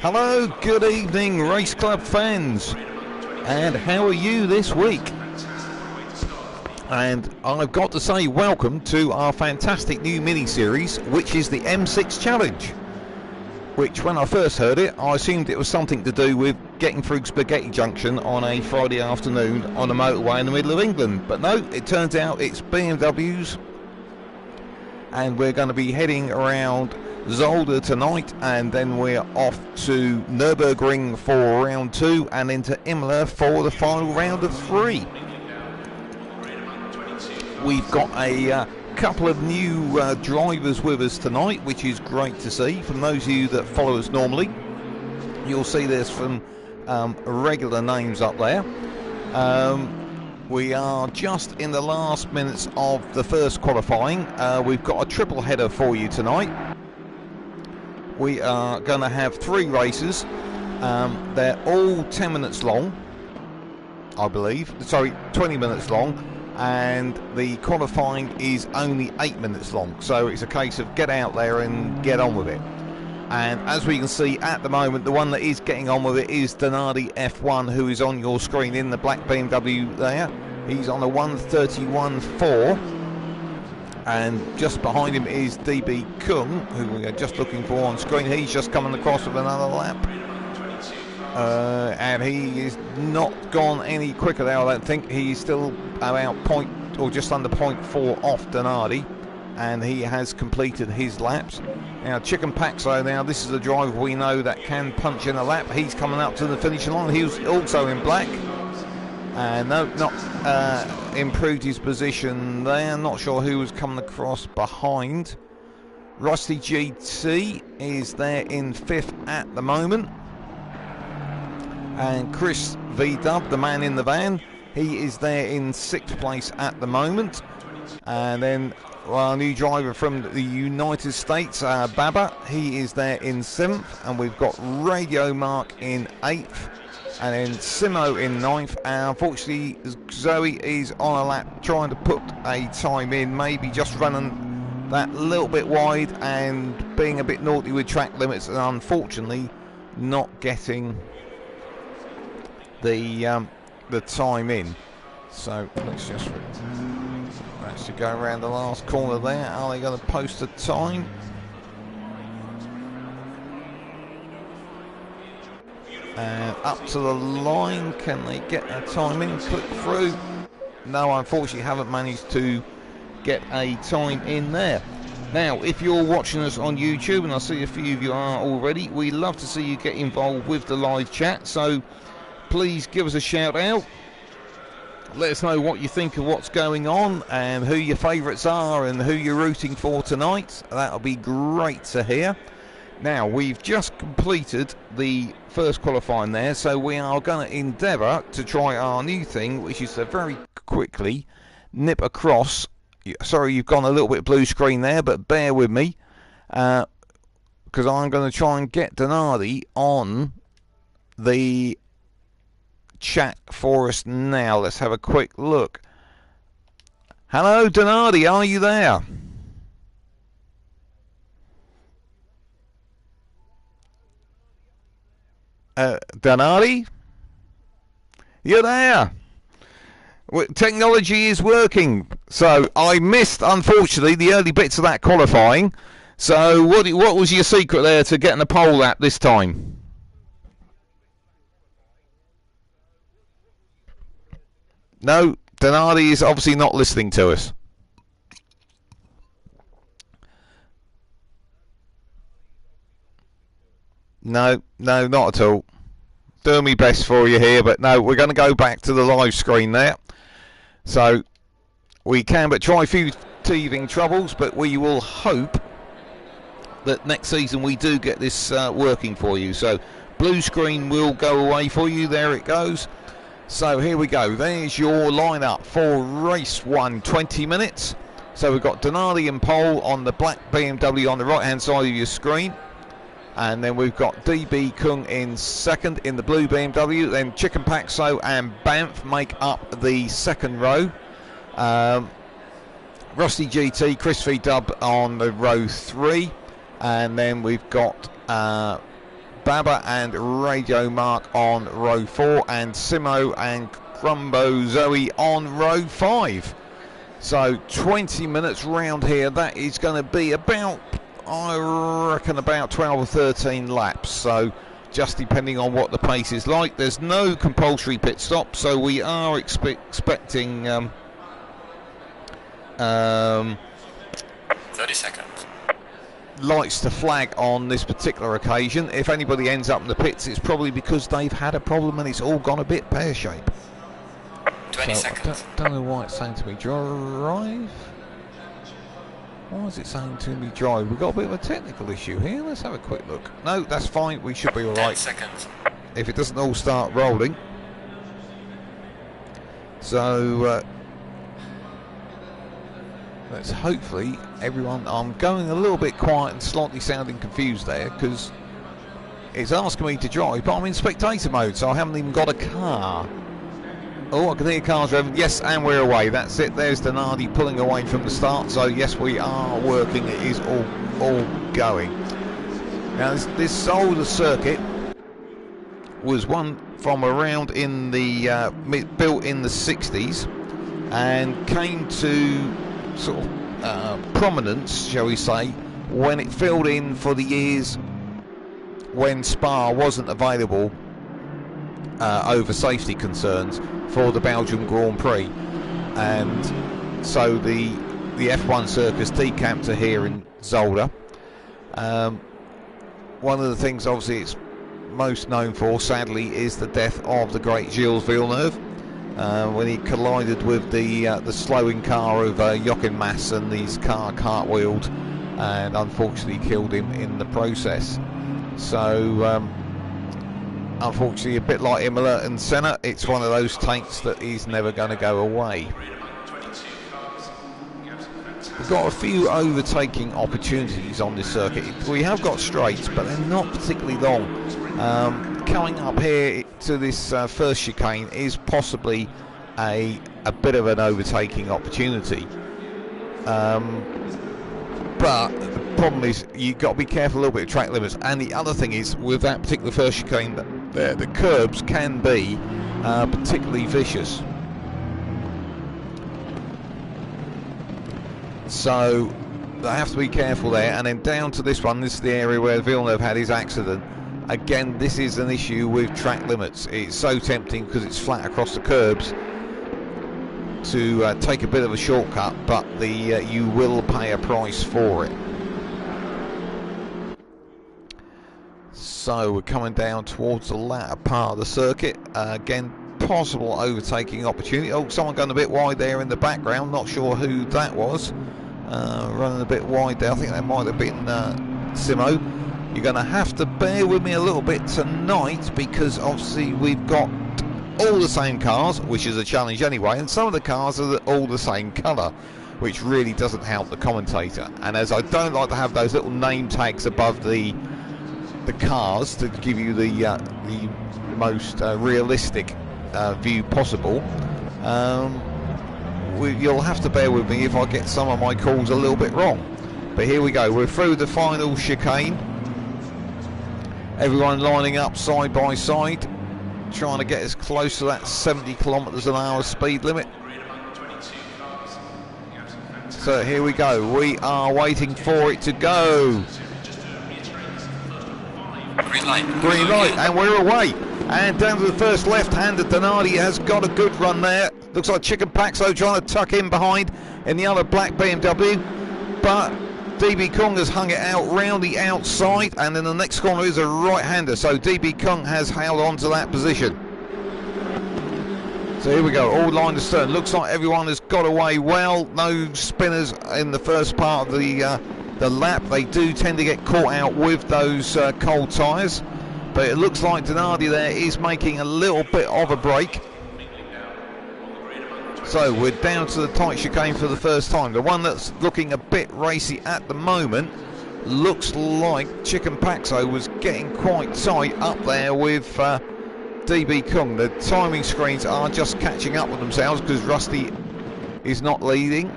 Hello, good evening, Race Club fans, and how are you this week? And I've got to say welcome to our fantastic new mini-series, which is the M6 Challenge, which when I first heard it, I assumed it was something to do with getting through Spaghetti Junction on a Friday afternoon on a motorway in the middle of England. But no, it turns out it's BMWs, and we're going to be heading around Zolder tonight, and then we're off to Nürburgring for round 2 and into Imola for the final round of 3. We've got a couple of new drivers with us tonight, which is great to see. From those of you that follow us normally, you'll see there's some regular names up there. We are just in the last minutes of the first qualifying. We've got a triple header for you tonight. We are going to have 3 races. They're all 10 minutes long, I believe. Sorry, 20 minutes long. And the qualifying is only 8 minutes long. So it's a case of get out there and get on with it. And as we can see at the moment, the one that is getting on with it is Donardi F1, who is on your screen in the black BMW there. He's on a 1:31.4. And just behind him is DB Kung, who we are just looking for on screen. He's just coming across with another lap. And he is not gone any quicker there, I don't think. He's still about just under 0.4 off Donardi, and he has completed his laps. Now Chicane Paxo, now this is a driver we know that can punch in a lap. He's coming up to the finishing line. He was also in black. And no, not improved his position there. Not sure who was coming across behind. Rusty GT is there in 5th at the moment. And Chris V-Dub, the man in the van, he is there in 6th place at the moment. And then our new driver from the United States, Baba, he is there in 7th. And we've got Radio Mark in 8th. And then Simo in 9th. Unfortunately, Zoe is on a lap trying to put a time in, maybe just running that little bit wide and being a bit naughty with track limits, and unfortunately not getting the time in. So let's just actually go around the last corner there. Are they going to post a time? And up to the line, can they get a time in, click through? No, unfortunately haven't managed to get a time in there. Now, if you're watching us on YouTube, and I see a few of you are already, we love to see you get involved with the live chat, so please give us a shout out. Let us know what you think of what's going on and who your favourites are and who you're rooting for tonight. That'll be great to hear. Now, we've just completed the first qualifying there, so we are going to endeavour to try our new thing, which is to very quickly nip across. Sorry, you've gone a little bit blue screen there, but bear with me, because I'm going to try and get Donardi on the chat for us now. Let's have a quick look. Hello, Donardi, are you there? Donardi? You're there. Technology is working. So I missed, unfortunately, the early bits of that qualifying. So what was your secret there to getting a pole lap this time? No, Donardi is obviously not listening to us. No, not at all. Doing my best for you here, but no, we're going to go back to the live screen there. So we can but try a few teething troubles, but we will hope that next season we do get this working for you. So blue screen will go away for you. There it goes. So here we go. There's your lineup for race 1, 20 minutes. So we've got Donardi and pole on the black BMW on the right hand side of your screen. And then we've got DB Kung in 2nd in the blue BMW. Then Chicane Paxo and Banff make up the 2nd row. Rusty GT, Chris V Dub on the row 3. And then we've got Baba and Radio Mark on row 4, and Simo and Crumbo Zoe on row 5. So 20 minutes round here. That is going to be about, I reckon, about 12 or 13 laps. So just depending on what the pace is like. There's no compulsory pit stop, so we are expecting 30 seconds. Lights to flag on this particular occasion. If anybody ends up in the pits, it's probably because they've had a problem and it's all gone a bit pear-shaped. 20 seconds. I don't know why it's saying to me drive. Why is it saying to me drive? We've got a bit of a technical issue here. Let's have a quick look. No, that's fine. We should be all right. 10 seconds. If it doesn't all start rolling. So let's hopefully everyone. I'm going a little bit quiet and slightly sounding confused there because it's asking me to drive, but I'm in spectator mode, so I haven't even got a car. Oh, I can hear cars driving. Yes, and we're away. That's it. There's Donardi pulling away from the start. So yes, we are working. It is all going. Now this Zolder circuit was one from around in the built in the 60s and came to sort of prominence, shall we say, when it filled in for the years when Spa wasn't available over safety concerns for the Belgium Grand Prix, and so the F1 circus decamped to here in Zolder. One of the things obviously it's most known for, sadly, is the death of the great Gilles Villeneuve when he collided with the slowing car of Jochen Mass, and his car cartwheeled and unfortunately killed him in the process. So unfortunately, a bit like Imola and Senna, it's one of those taints that is never going to go away. We've got a few overtaking opportunities on this circuit. We have got straights, but they're not particularly long. Coming up here to this first chicane is possibly a bit of an overtaking opportunity. But the problem is you've got to be careful a little bit of track limits. And the other thing is, with that particular first chicane, the curbs can be particularly vicious. So they have to be careful there. And then down to this one, this is the area where Villeneuve had his accident. Again, this is an issue with track limits. It's so tempting because it's flat across the curbs to take a bit of a shortcut, but you will pay a price for it. So we're coming down towards the latter part of the circuit. Again, possible overtaking opportunity. Oh, someone going a bit wide there in the background. Not sure who that was. Running a bit wide there. I think that might have been Simo. You're going to have to bear with me a little bit tonight because obviously we've got all the same cars, which is a challenge anyway, and some of the cars are all the same colour, which really doesn't help the commentator. And as I don't like to have those little name tags above the cars to give you the most realistic view possible, you'll have to bear with me if I get some of my calls a little bit wrong. But here we go, we're through the final chicane. Everyone lining up side by side, trying to get as close to that 70 kilometres an hour speed limit. So here we go, we are waiting for it to go. Green light. Green light, and we're away. And down to the first left-hander, Donardi has got a good run there. Looks like Chicken Paxo trying to tuck in behind in the other black BMW. But DB Kung has hung it out round the outside, and in the next corner is a right-hander. So DB Kung has held on to that position. So here we go, all line astern. Looks like everyone has got away well. No spinners in the first part of the lap. They do tend to get caught out with those cold tyres, but it looks like Donardi there is making a little bit of a break. So we're down to the tight chicane for the first time. The one that's looking a bit racy at the moment looks like Chicken Paxo was getting quite tight up there with DB Kung. The timing screens are just catching up with themselves because Rusty is not leading.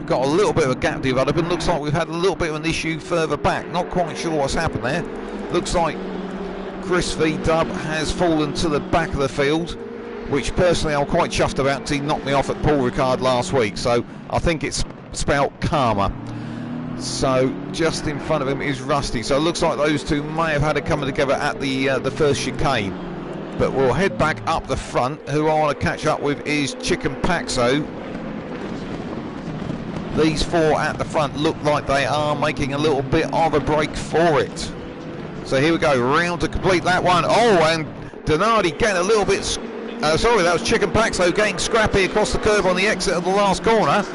got a little bit of a gap developing. Looks like we've had a little bit of an issue further back. Not quite sure what's happened there. Looks like Chris V Dub has fallen to the back of the field, which personally I'm quite chuffed about because he knocked me off at Paul Ricard last week. So I think it's spelt karma. So just in front of him is Rusty. So it looks like those two may have had it coming together at the first chicane. But we'll head back up the front. Who I want to catch up with is Chicane Paxo. These four at the front look like they are making a little bit of a break for it. So here we go, round to complete that one. Oh, and Donardi getting a little bit... sorry, that was Chicane Paxo getting scrappy across the curve on the exit of the last corner.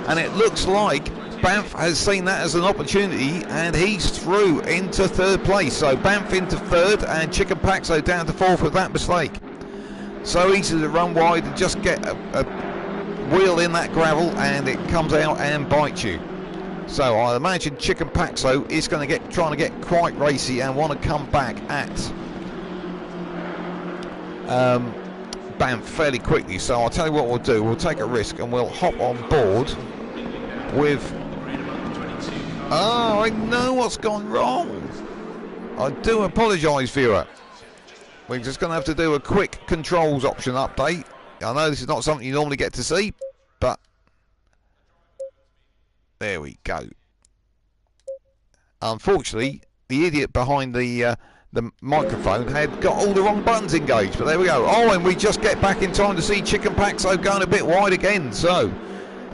And it looks like Banff has seen that as an opportunity, and he's through into third place. So Banff into third and Chicane Paxo down to fourth with that mistake. So easy to run wide and just get a wheel in that gravel and it comes out and bites you. So I imagine Chicane Paxo is going to trying to get quite racy and want to come back at Banff fairly quickly. So I'll tell you what we'll do. We'll take a risk and we'll hop on board with... Oh, I know what's gone wrong. I do apologise, viewer. We're just going to have to do a quick controls option update. I know this is not something you normally get to see, but there we go. Unfortunately, the idiot behind the microphone had got all the wrong buttons engaged, but there we go. Oh, and we just get back in time to see Chicane Paxo going a bit wide again. So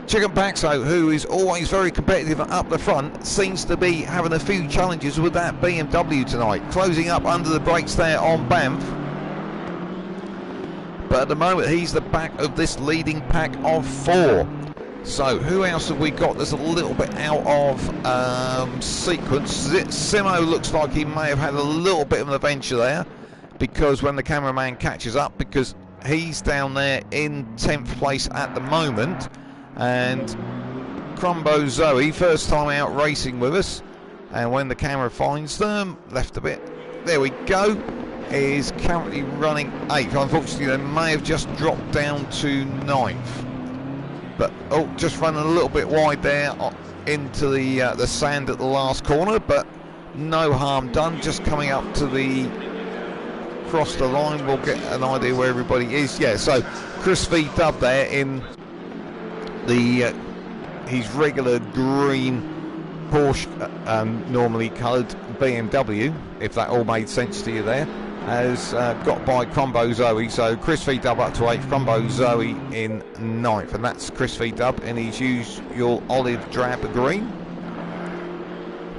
Chicane Paxo, who is always very competitive up the front, seems to be having a few challenges with that BMW tonight. Closing up under the brakes there on Banff. But at the moment, he's the back of this leading pack of four. So who else have we got that's a little bit out of sequence? Simo looks like he may have had a little bit of an adventure there, because when the cameraman catches up, because he's down there in 10th place at the moment. And Crumbo Zoe, first time out racing with us, and when the camera finds them, left a bit, there we go, is currently running 8th. Unfortunately, they may have just dropped down to 9th. But oh, just running a little bit wide there into the sand at the last corner, but no harm done. Just coming up to cross the line, we'll get an idea where everybody is. Yeah, so Chris V Dub there in his regular green Porsche, normally coloured BMW, if that all made sense to you there, has got by Crumbo Zoe. So Chris V Dub up to 8th, Crumbo Zoe in 9th, and that's Chris V Dub in his usual olive drab green.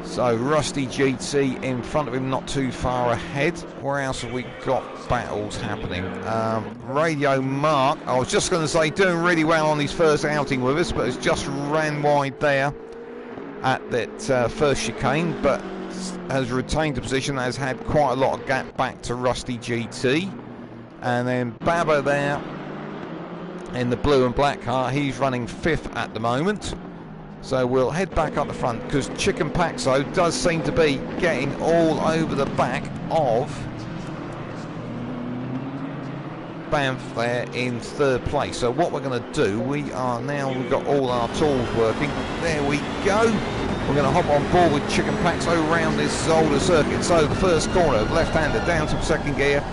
So Rusty GT in front of him, not too far ahead. Where else have we got battles happening? Radio Mark, I was just going to say, doing really well on his first outing with us, but has just ran wide there at that first chicane, but has retained the position, has had quite a lot of gap back to Rusty GT. And then Baba there in the blue and black car, he's running 5th at the moment. So we'll head back up the front, because Chicane Paxo does seem to be getting all over the back of Banff there in 3rd place. So what we're going to do, we've got all our tools working. There we go. We're going to hop on board with Chicane Paxo around this Zolder circuit. So the first corner, left-hander down to 2nd gear.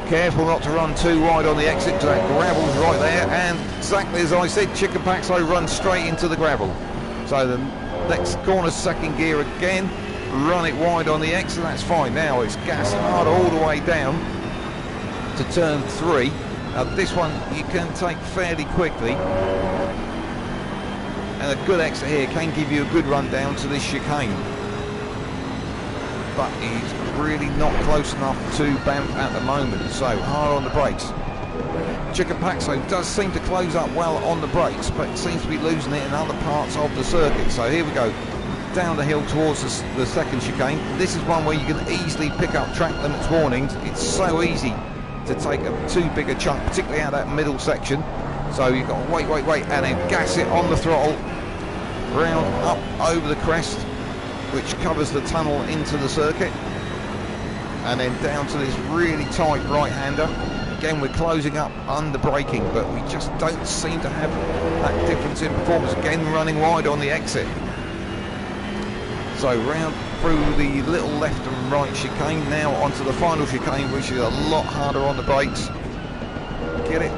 Careful not to run too wide on the exit, because that gravel's right there. And exactly as I said, Chicane Paxo runs straight into the gravel. So the next corner, 2nd gear again, run it wide on the exit, that's fine. Now it's gas hard all the way down to turn 3. Now this one you can take fairly quickly, and a good exit here can give you a good run down to this chicane. But he's really not close enough to Banff at the moment, so hard on the brakes. Chicane Paxo does seem to close up well on the brakes, but seems to be losing it in other parts of the circuit. So here we go, down the hill towards the 2nd chicane. This is one where you can easily pick up track limits warnings. It's so easy to take too big a chunk, particularly out of that middle section. So you've got to wait, and then gas it on the throttle, round up over the crest, which covers the tunnel into the circuit, and then down to this really tight right-hander. again, we're closing up under braking, but we just don't seem to have that difference in performance. Again, running wide on the exit. So round through the little left and right chicane, now onto the final chicane, which is a lot harder on the brakes. Get it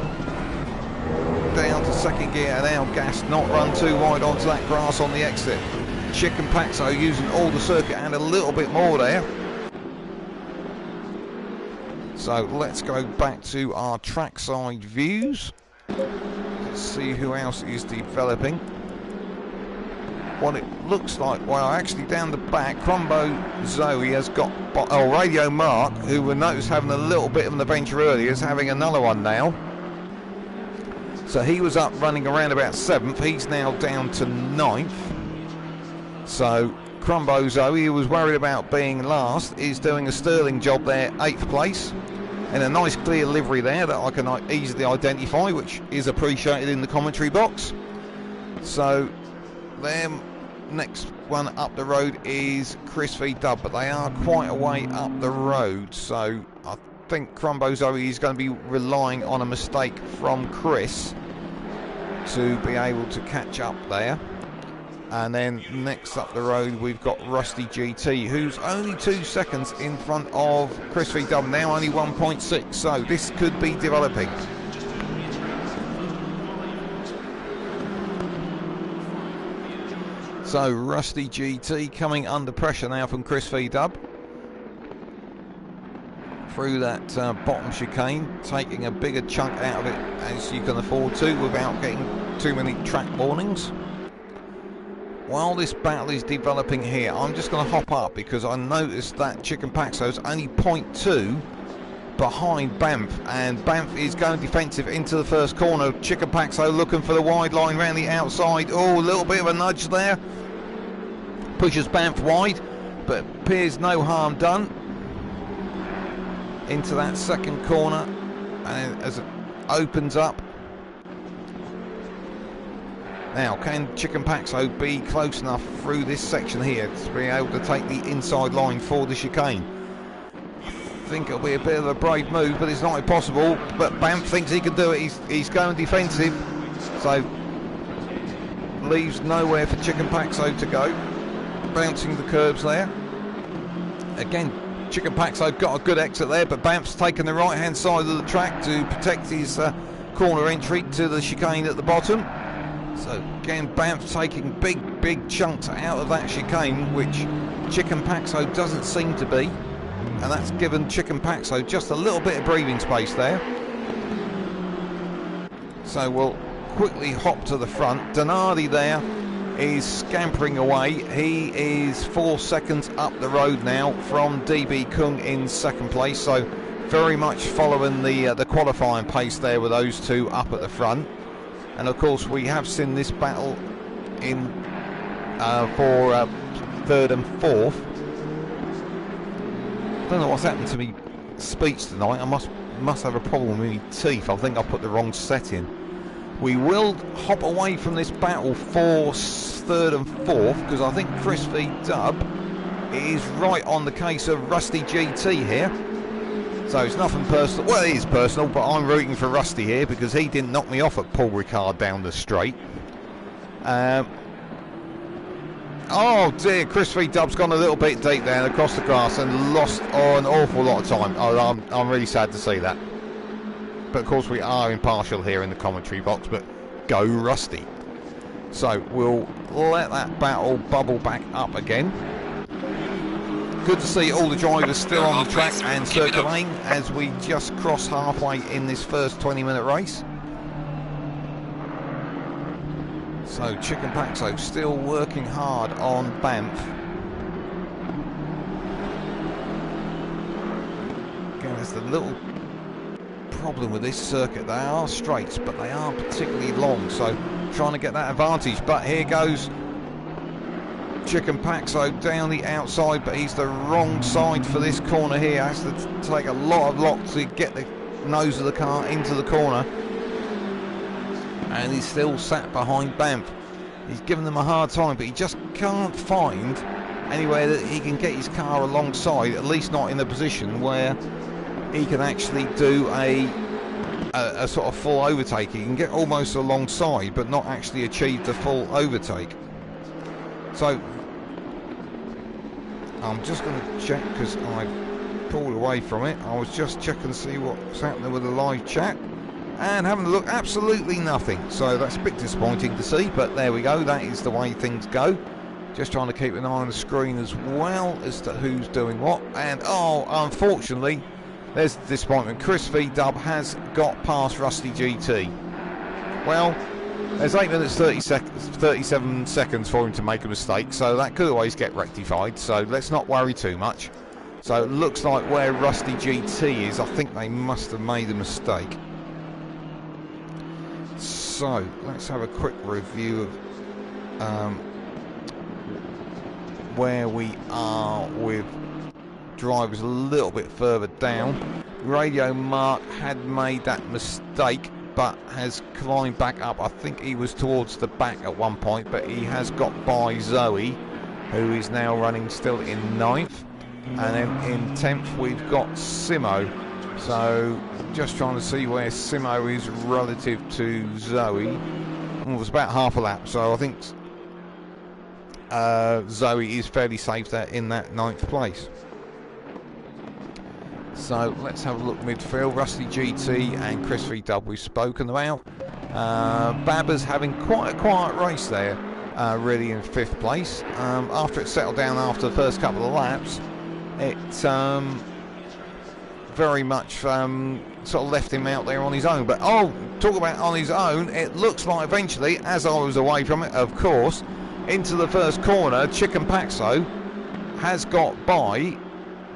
down to second gear and now gas, not run too wide onto that grass on the exit. Chicane Paxo using all the circuit and a little bit more there. So let's go back to our trackside views. Let's see who else is developing. What it looks like, well, actually down the back, Crombo Zoe has got Radio Mark, who we noticed having a little bit of an adventure earlier, is having another one now. So he was up running around about 7th, he's now down to 9th. So Crombo Zoe, who was worried about being last, is doing a sterling job there, 8th place. In a nice clear livery there that I can easily identify, which is appreciated in the commentary box. So them next one up the road is Chris v Dub, but they are quite a way up the road, so I think Crombo Zoe is going to be relying on a mistake from Chris to be able to catch up there. And then next up the road we've got Rusty GT, who's only 2 seconds in front of Chris v Dub, now only 1.6, so this could be developing. So Rusty GT coming under pressure now from Chris v Dub through that bottom chicane, taking a bigger chunk out of it as you can afford to without getting too many track warnings. While this battle is developing here, I'm just going to hop up because I noticed that Chicane Paxo is only 0.2 behind Banff, and Banff is going defensive into the first corner. Chicane Paxo looking for the wide line round the outside. Oh, a little bit of a nudge there. Pushes Banff wide, but appears no harm done. Into that second corner, and as it opens up. Now, can Chicane Paxo be close enough through this section here to be able to take the inside line for the chicane? I think it'll be a bit of a brave move, but it's not impossible. But Banff thinks he can do it. He's going defensive, so leaves nowhere for Chicane Paxo to go. Bouncing the curbs there. Again, Chicane Paxo got a good exit there, but Banff's taken the right-hand side of the track to protect his corner entry to the chicane at the bottom. So again, Banff taking big chunks out of that chicane, which Chicane Paxo doesn't seem to be, and that's given Chicane Paxo just a little bit of breathing space there. So we'll quickly hop to the front. Donardi there is scampering away. He is 4 seconds up the road now from DB Kung in second place, so very much following the qualifying pace there with those two up at the front. And of course we have seen this battle in for third and fourth. I don't know what's happened to me speech tonight. I must have a problem with my teeth. I think I put the wrong set in. We will hop away from this battle for third and fourth because I think Chris v Dub is right on the case of Rusty GT here. So it's nothing personal. Well, it is personal, but I'm rooting for Rusty here because he didn't knock me off at Paul Ricard down the straight. Oh dear, Chris v Dub's gone a little bit deep there across the grass and lost an awful lot of time. Oh, I'm really sad to see that. But of course we are impartial here in the commentary box, but go Rusty. So we'll let that battle bubble back up again. Good to see all the drivers still on the track and circulating as we just cross halfway in this first 20-minute race. So Chicane Paxo still working hard on Banff. Again, there's the little problem with this circuit. They are straights, but they are particularly long, so trying to get that advantage. But here goes Chicane Paxo down the outside, but he's the wrong side for this corner here. Has to take a lot of lock to get the nose of the car into the corner, and he's still sat behind Banff. He's given them a hard time, but he just can't find anywhere that he can get his car alongside, at least not in a position where he can actually do a a sort of full overtake. He can get almost alongside but not actually achieve the full overtake. So I'm just going to check, because I pulled away from it. I was just checking to see what's happening with the live chat, and having a look, absolutely nothing. So that's a bit disappointing to see, but there we go. That is the way things go. Just trying to keep an eye on the screen as well as to who's doing what. And unfortunately, there's the disappointment. Chris V Dub has got past Rusty GT. Well, there's 8 minutes 37 seconds for him to make a mistake, so that could always get rectified, so let's not worry too much. So it looks like where Rusty GT is, I think they must have made a mistake. So let's have a quick review of where we are with drivers a little bit further down. Radio Mark had made that mistake, but has climbed back up. I think he was towards the back at one point, but he has got by Zoe, who is now running still in 9th. And then in 10th we've got Simo. So just trying to see where Simo is relative to Zoe. Well, it was about half a lap, so I think Zoe is fairly safe there in that 9th place. So let's have a look midfield. Rusty GT and Chris V Dub we've spoken about. Babba's having quite a quiet race there, really in 5th place. After it settled down after the first couple of laps, it very much sort of left him out there on his own. But talk about on his own, it looks like eventually, as I was away from it, of course, into the first corner, Chicane Paxo has got by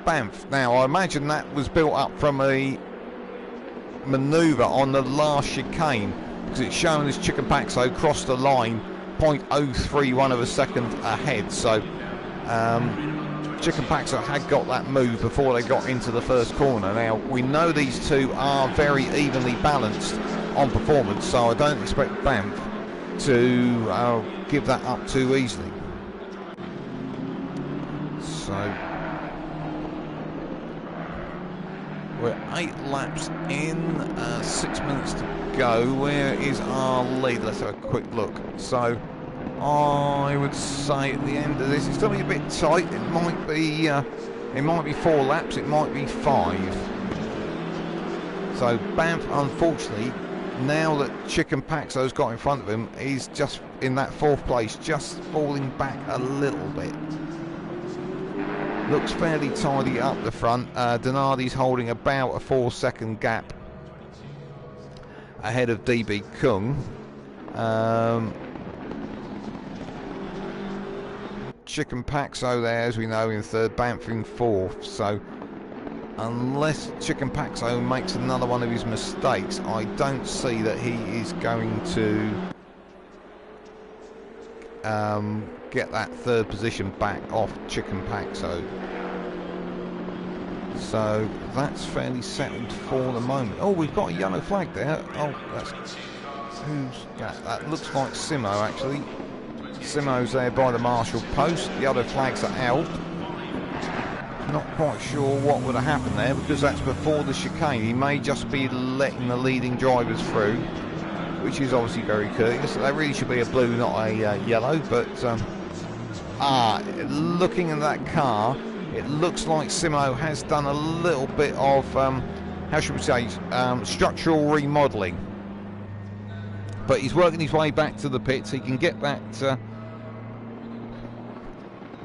Banff. Now I imagine that was built up from a manoeuvre on the last chicane, because it's shown as Chicane Paxo crossed the line 0.031 of a second ahead. So Chicane Paxo had got that move before they got into the first corner. Now we know these two are very evenly balanced on performance, so I don't expect Banff to give that up too easily. So we're 8 laps in, 6 minutes to go. Where is our lead? Let's have a quick look. So I would say at the end of this, it's going to be a bit tight. It might be 4 laps. It might be 5. So Banff, unfortunately, now that Chicane Paxo's got in front of him, he's just in that 4th place, just falling back a little bit. Looks fairly tidy up the front. Donardi's holding about a 4-second gap ahead of DB Kung. Chicane Paxo there, as we know, in 3rd, Banff in 4th. So unless Chicane Paxo makes another one of his mistakes, I don't see that he is going to get that 3rd position back off Chicane Paxo. So that's fairly settled for the moment. Oh, we've got a yellow flag there. Oh, that's who's that? That looks like Simo, actually. Simo's there by the marshal post. The other flags are out. Not quite sure what would have happened there, because that's before the chicane. He may just be letting the leading drivers through, which is obviously very courteous. That really should be a blue, not a yellow. But looking at that car, it looks like Simo has done a little bit of how should we say, structural remodelling. But he's working his way back to the pits. He can get that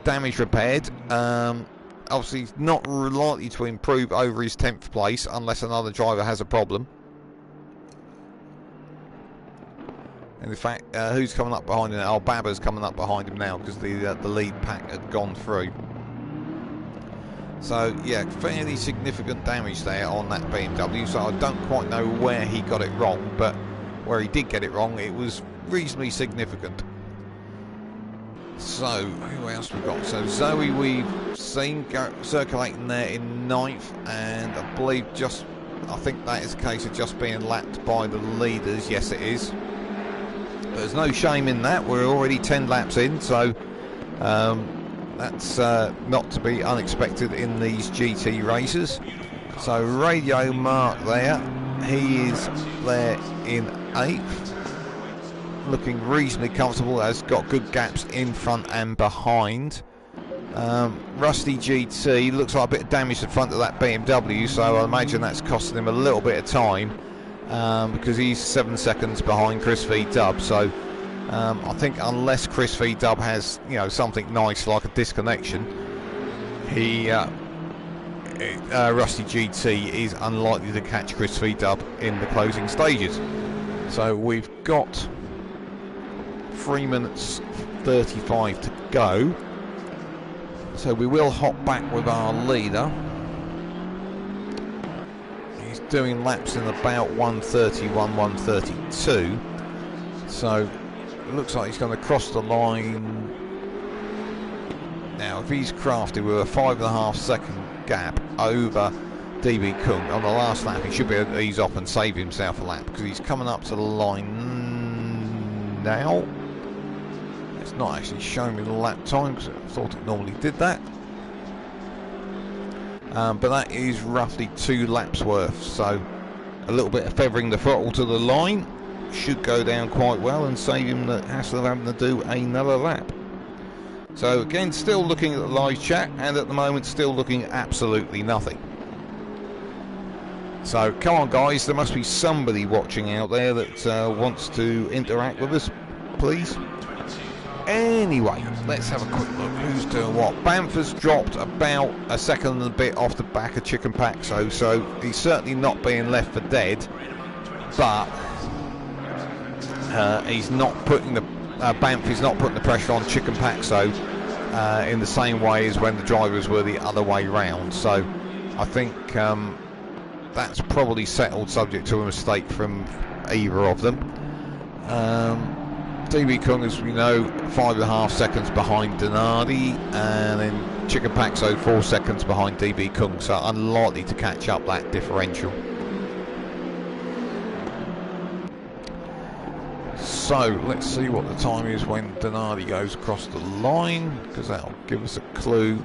damage repaired. Obviously, he's not likely to improve over his 10th place unless another driver has a problem. And in fact, who's coming up behind him? Oh, Babba's coming up behind him now, because the lead pack had gone through. So, yeah, fairly significant damage there on that BMW. So I don't quite know where he got it wrong, but where he did get it wrong, it was reasonably significant. So, who else we got? So, Zoe we've seen circulating there in 9th, and I believe I think that is a case of just being lapped by the leaders. Yes, it is. But there's no shame in that. We're already 10 laps in, so that's not to be unexpected in these GT races. So, Radio Mark there he is there in 8th, looking reasonably comfortable, has got good gaps in front and behind. Rusty GT looks like a bit of damage to the front of that BMW, so I imagine that's costing him a little bit of time, because he's 7 seconds behind Chris V Dub. So I think unless Chris V Dub has, you know, something nice like a disconnection, he Rusty GT is unlikely to catch Chris V Dub in the closing stages. So we've got 3 minutes 35 to go. So we will hop back with our leader. He's doing laps in about 131, 132. So it looks like he's going to cross the line. Now, if he's crafty with a 5.5 second gap over DB Kung on the last lap, he should be able to ease off and save himself a lap, because he's coming up to the line now. It's not actually showing me the lap time, because I thought it normally did that. But that is roughly 2 laps worth, so a little bit of feathering the throttle to the line should go down quite well and save him the hassle of having to do another lap. So again, still looking at the live chat, and at the moment still looking at absolutely nothing. So come on guys, there must be somebody watching out there that wants to interact with us, please. Anyway, let's have a quick look who's doing what. Bamford's dropped about a second and a bit off the back of Chicane Paxo, so he's certainly not being left for dead, but he's not putting the Banff is not putting the pressure on Chicane Paxo in the same way as when the drivers were the other way round. So I think that's probably settled, subject to a mistake from either of them. DB Kung, as we know, 5.5 seconds behind Donardi, and then Chicane Paxo 4 seconds behind DB Kung, so unlikely to catch up that differential. So let's see what the time is when Donardi goes across the line, because that'll give us a clue.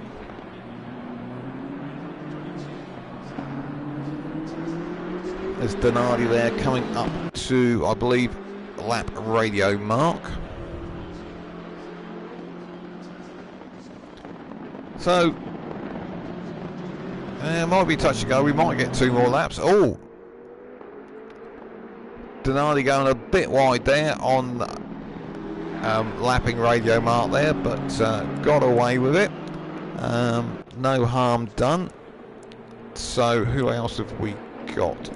There's Donardi there coming up to, I believe, lap radio mark. So it might be touch to go. We might get 2 more laps. Oh, Donardi going a bit wide there on lapping radio mark there, but got away with it. No harm done. So who else have we got?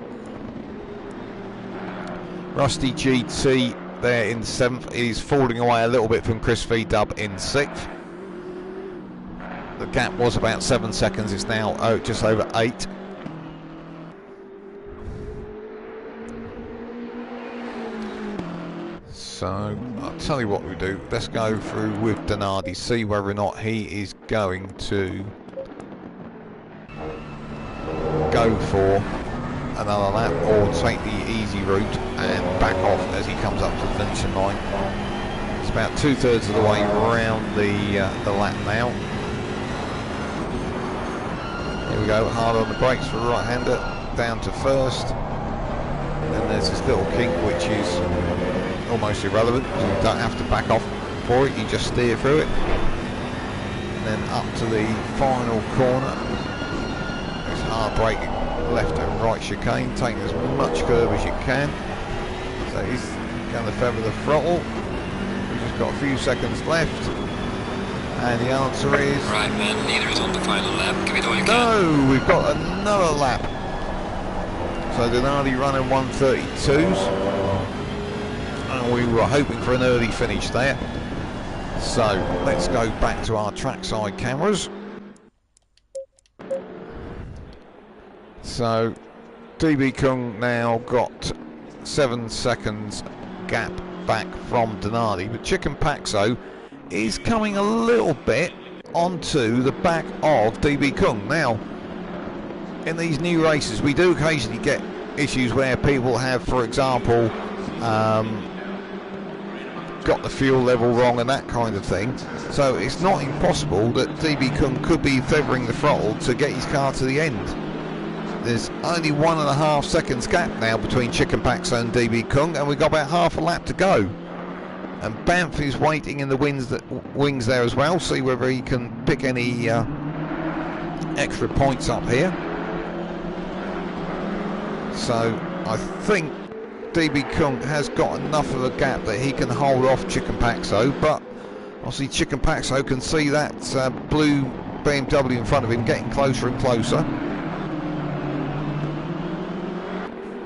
Rusty GT there in 7th is falling away a little bit from Chris V Dub in 6th. The gap was about 7 seconds, it's now just over 8. So I'll tell you what we do, let's go through with Donardi, see whether or not he is going to go for another lap or take the easy route and back off as he comes up to the finishing line. It's about 2/3 of the way around the lap now. Here we go, hard on the brakes for the right-hander, down to first. Then there's this little kink which is almost irrelevant, because you don't have to back off for it, you just steer through it. And then up to the final corner. It's hard braking, left and right chicane, taking as much curve as you can. So he's going to feather the throttle. We've just got a few seconds left, and the answer is right, man. Leader is on the final lap. Give it all you can. no. We've got another lap. So Donardi running 132s, and we were hoping for an early finish there. So let's go back to our trackside cameras. So DB Kung now got 7 seconds gap back from Donardi, but Chicane Paxo is coming a little bit onto the back of DB Kung. Now, in these new races, we do occasionally get issues where people have, for example, got the fuel level wrong and that kind of thing. So it's not impossible that DB Kung could be feathering the throttle to get his car to the end. There's only 1.5 seconds gap now between Chicane Paxo and DB Kung, and we've got about half a lap to go. And Banff is waiting in the wings there as well, see whether he can pick any extra points up here. So I think DB Kung has got enough of a gap that he can hold off Chicane Paxo, but obviously Chicane Paxo can see that blue BMW in front of him getting closer and closer.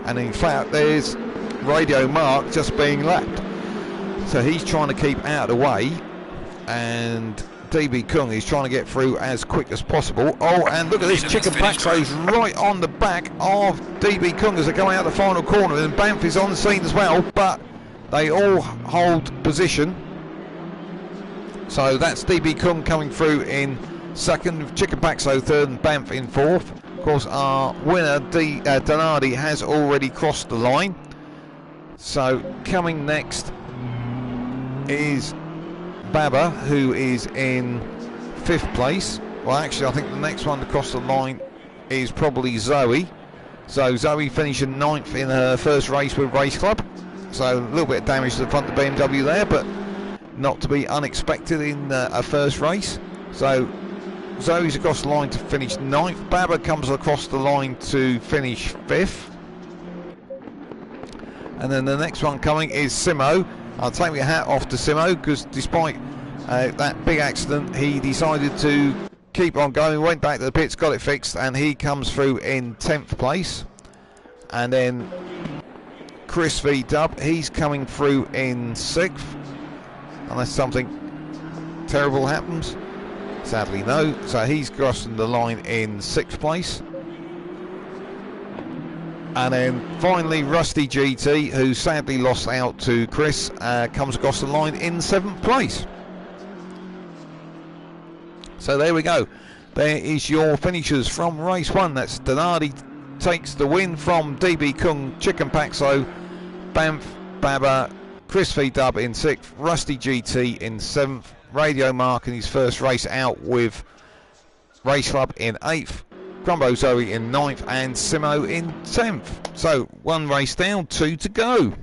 And in fact there's Radio Mark just being lapped. So he's trying to keep out of the way, and DB Kung is trying to get through as quick as possible. Oh, and look at this, Chicane Paxo's right on the back of DB Kung as they go out the final corner, and Banff is on the scene as well, but they all hold position. So that's DB Kung coming through in second, Chicane Paxo third, and Banff in fourth. Of course, our winner, Donardi, has already crossed the line. So coming next is Baba, who is in 5th place. Well, actually, I think the next one to cross the line is probably Zoe. So Zoe finishing 9th in her first race with Race Club. So a little bit of damage to the front of the BMW there, but not to be unexpected in a first race. So Zoe's across the line to finish 9th. Baba comes across the line to finish 5th. And then the next one coming is Simo. I'll take my hat off to Simo, because despite that big accident, he decided to keep on going, went back to the pits, got it fixed, and he comes through in 10th place. And then Chris V Dub, he's coming through in 6th, unless something terrible happens. Sadly no, so he's crossing the line in 6th place. And then finally Rusty GT, who sadly lost out to Chris, comes across the line in 7th place. So there we go. There is your finishers from race 1. That's Donardi takes the win from DB Kung, Chicane Paxo, Banff, Baba, Chris V Dub in 6th, Rusty GT in 7th, Radio Mark in his first race out with Race Club in 8th, Crumbo Zoe in 9th, and Simo in 10th. So 1 race down, 2 to go.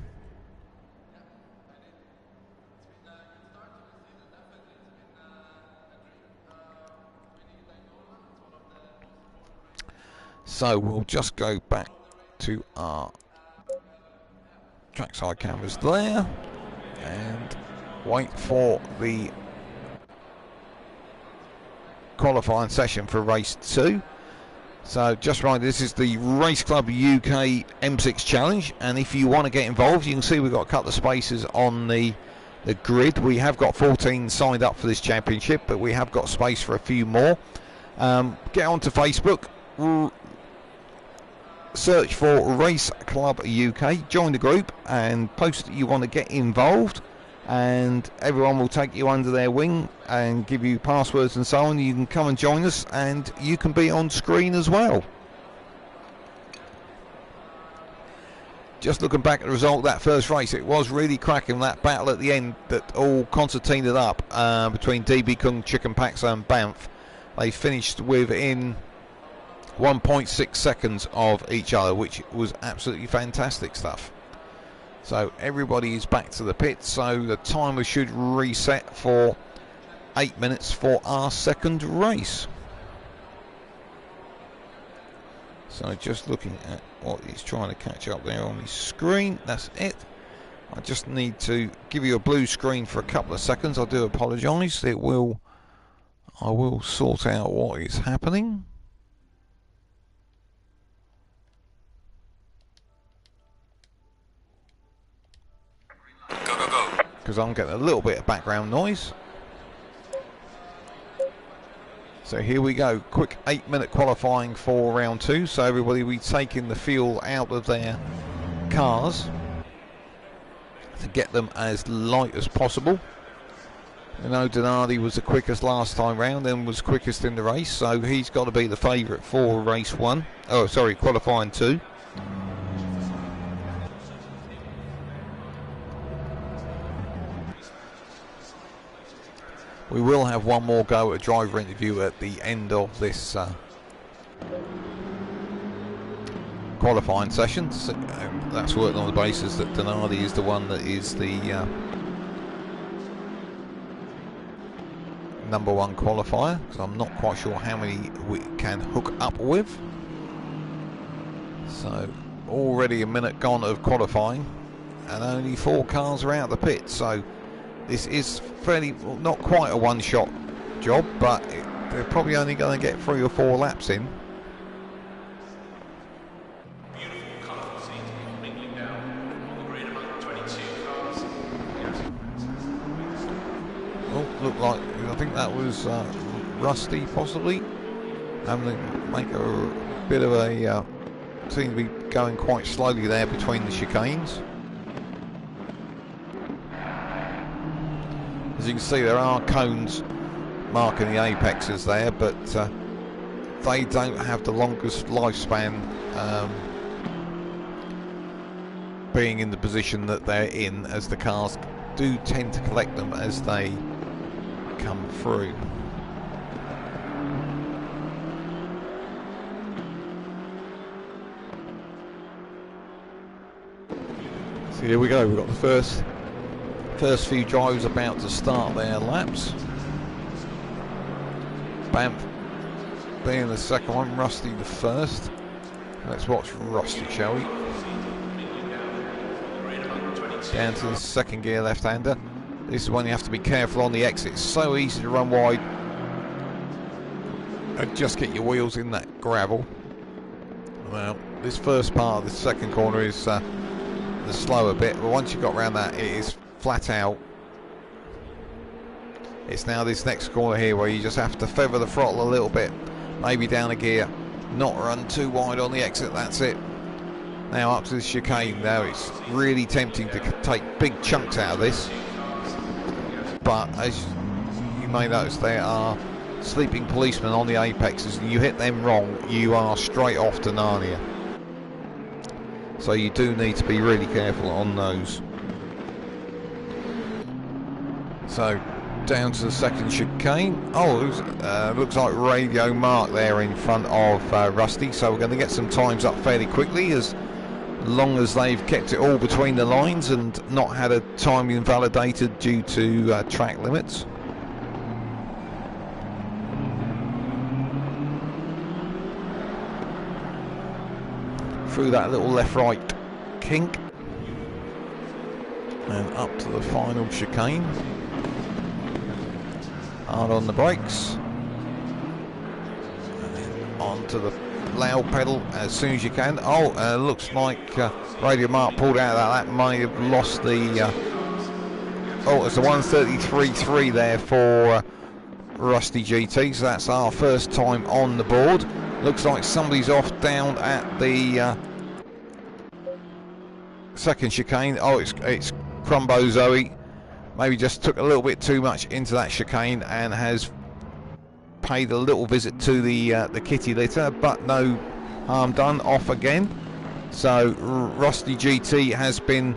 So we'll just go back to our trackside cameras there and wait for the qualifying session for race 2. So just right, this is the Race Club UK M6 Challenge, and if you want to get involved, you can see we've got a couple of spaces on the grid. We have got 14 signed up for this championship, but we have got space for a few more. Get onto Facebook, search for Race Club UK, join the group and post that you want to get involved, and everyone will take you under their wing and give you passwords and so on. You can come and join us, and you can be on screen as well. Just looking back at the result of that first race, it was really cracking, that battle at the end that all concertinaed up between DB Kung, Chicane Paxo and Banff. They finished within 1.6 seconds of each other, which was absolutely fantastic stuff. So everybody is back to the pit, so the timer should reset for 8 minutes for our second race. So just looking at what he's trying to catch up there on his screen, that's it. I just need to give you a blue screen for a couple of seconds. I do apologise. I will sort out what is happening. Because I'm getting a little bit of background noise. So here we go, quick 8-minute qualifying for round 2. So everybody will be taking the fuel out of their cars to get them as light as possible. You know, Donardi was the quickest last time round and was quickest in the race, so he's got to be the favourite for race 1. Oh, sorry, qualifying 2. We will have one more go at a driver interview at the end of this qualifying sessions, and that's worked on the basis that Denardi is the one that is the number one qualifier, because I'm not quite sure how many we can hook up with. So already a minute gone of qualifying and only 4 cars are out of the pit, so this is fairly, well, not quite a one-shot job, but they're probably only going to get 3 or 4 laps in. Oh, look like, I think that was Rusty possibly having to make a bit of a seem to be going quite slowly there between the chicanes. As you can see, there are cones marking the apexes there, but they don't have the longest lifespan, being in the position that they're in, as the cars do tend to collect them as they come through. So here we go, we've got the first few drivers about to start their laps. Banff being the second one, Rusty the first. Let's watch Rusty, shall we? Down to the second gear left-hander. This is when you have to be careful on the exit. It's so easy to run wide and just get your wheels in that gravel. Well, this first part of the second corner is the slower bit, but once you've got around that, it is flat out. It's now this next corner here where you just have to feather the throttle a little bit, maybe down a gear, not run too wide on the exit. That's it. Now up to the chicane. Now it's really tempting to take big chunks out of this, but as you may notice, there are sleeping policemen on the apexes, and you hit them wrong, you are straight off to Narnia. So you do need to be really careful on those. So down to the second chicane. Oh, looks like Radio Mark there in front of Rusty. So we're going to get some times up fairly quickly, as long as they've kept it all between the lines and not had a time invalidated due to track limits. Through that little left-right kink and up to the final chicane. Hard on the brakes and then onto the loud pedal as soon as you can. Oh, looks like Radio Mark pulled out of that. That may have lost the oh, it's a 133.3 there for Rusty GT, so that's our first time on the board. Looks like somebody's off down at the second chicane. Oh, it's Crumbo Zoe. Maybe just took a little bit too much into that chicane and has paid a little visit to the kitty litter, but no harm done. Off again. So Rusty GT has been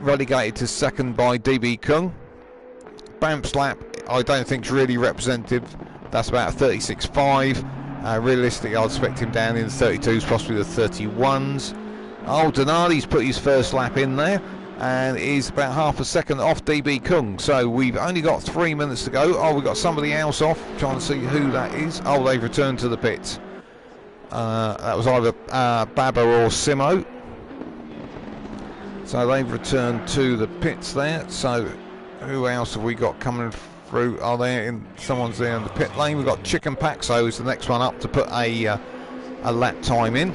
relegated to second by DB Kung. Banff's lap, I don't think is really representative. That's about a 36.5. Realistically, I'd expect him down in the 32s, possibly the 31s. Oh, Denardi's put his first lap in there and is about half a second off DB Kung. So we've only got 3 minutes to go. Oh, we've got somebody else off. Trying to see who that is. Oh, they've returned to the pits. That was either Baba or Simo. So they've returned to the pits there. So who else have we got coming through? Oh, someone's there in the pit lane. We've got Chicane Paxo is the next one up to put a lap time in.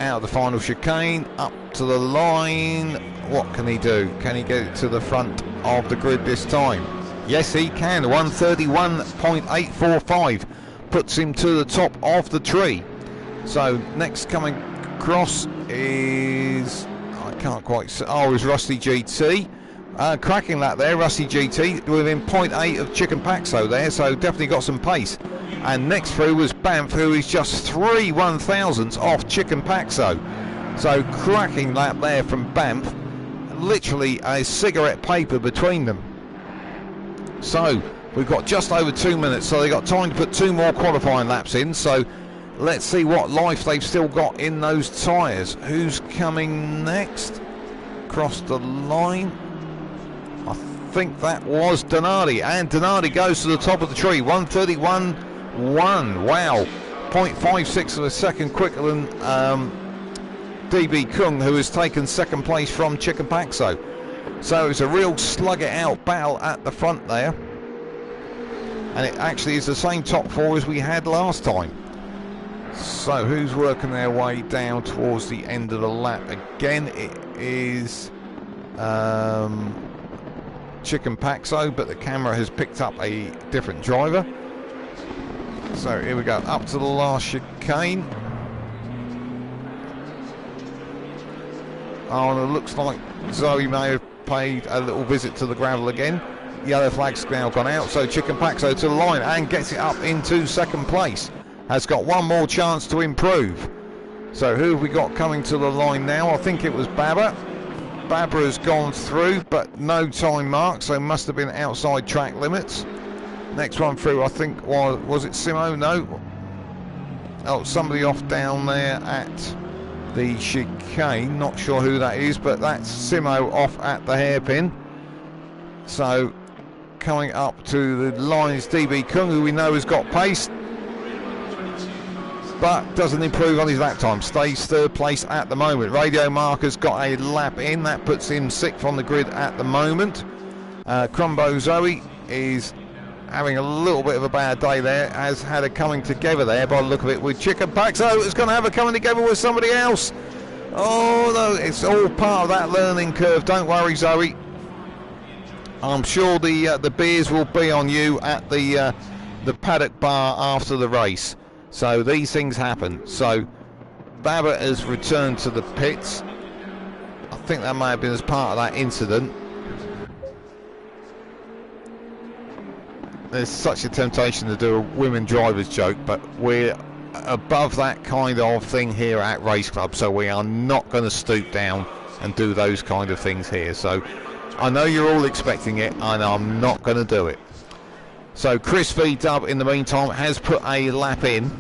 Out of the final chicane, up to the line. What can he do? Can he get it to the front of the grid this time? Yes, he can. 131.845 puts him to the top of the tree. So next coming across is, I can't quite see. Oh, is Rusty GT. Cracking that there, Rusty GT within 0.8 of Chicane Paxo there, so definitely got some pace. And next through was Banff, who is just 3 1/1000ths off Chicane Paxo. So cracking that there from Banff, literally a cigarette paper between them. So We've got just over 2 minutes, so they've got time to put 2 more qualifying laps in. So let's see what life they've still got in those tyres. Who's coming next? Across the line. I think that was Donardi, and Donardi goes to the top of the tree. 1:31.1. Wow, 0.56 of a second quicker than DB Kung, who has taken second place from Chicane. So it's a real slug it out battle at the front there, and it actually is the same top 4 as we had last time. So who's working their way down towards the end of the lap? Again, it is Chicane, but the camera has picked up a different driver. So here we go, up to the last chicane. Oh, and it looks like Zoe may have paid a little visit to the gravel again. Yellow flag's now gone out, so Chicane to the line and gets it up into second place. Has got one more chance to improve. So who have we got coming to the line now? I think it was Baba. Baba has gone through, but no time mark, so must have been outside track limits. Next one through, I think, was it Simo? No. Oh, somebody off down there at the chicane. Not sure who that is, but that's Simo off at the hairpin. So coming up to the line is DB Kung, who we know has got pace, but doesn't improve on his lap time. Stays third place at the moment. Radio Marker's got a lap in. That puts him 6th on the grid at the moment. Crumbo Zoe is having a little bit of a bad day there. Has had a coming together there by the look of it with Chicane. So it's going to have a coming together with somebody else. Oh no, it's all part of that learning curve. Don't worry, Zoe. I'm sure the beers will be on you at the paddock bar after the race. So these things happen. So Baba has returned to the pits. I think that may have been as part of that incident. There's such a temptation to do a women drivers joke, but we're above that kind of thing here at Race Club, so we are not going to stoop down and do those kind of things here. So I know you're all expecting it, and I'm not going to do it. So Chris V Dub in the meantime has put a lap in,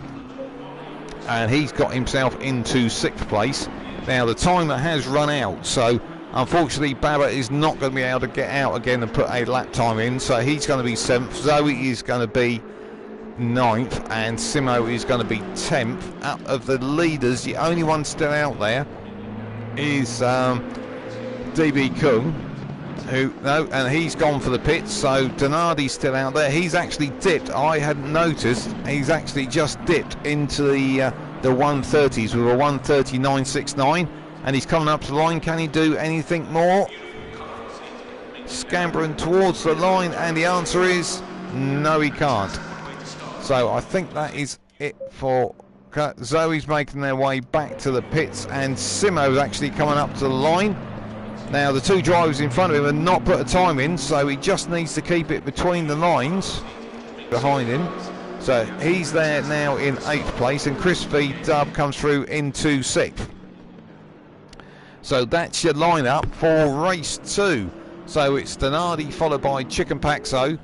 and he's got himself into 6th place. Now the timer has run out, so unfortunately Baba is not going to be able to get out again and put a lap time in, so he's going to be 7th. Zoe is going to be 9th, and Simo is going to be 10th. Out of the leaders, the only one still out there is DB Kung, and he's gone for the pits. So Donardi's still out there. He's actually dipped. I hadn't noticed. He's actually just dipped into the 130s with a 1:39.69, and he's coming up to the line. Can he do anything more? Scampering towards the line, and the answer is no, he can't. So I think that is it for Zoe's making their way back to the pits, and Simo's actually coming up to the line. Now the two drivers in front of him have not put a time in, so he just needs to keep it between the lines behind him. So he's there now in 8th place, and Chris V Dub comes through into 6th. So that's your lineup for race 2. So it's Donardi followed by Chicane,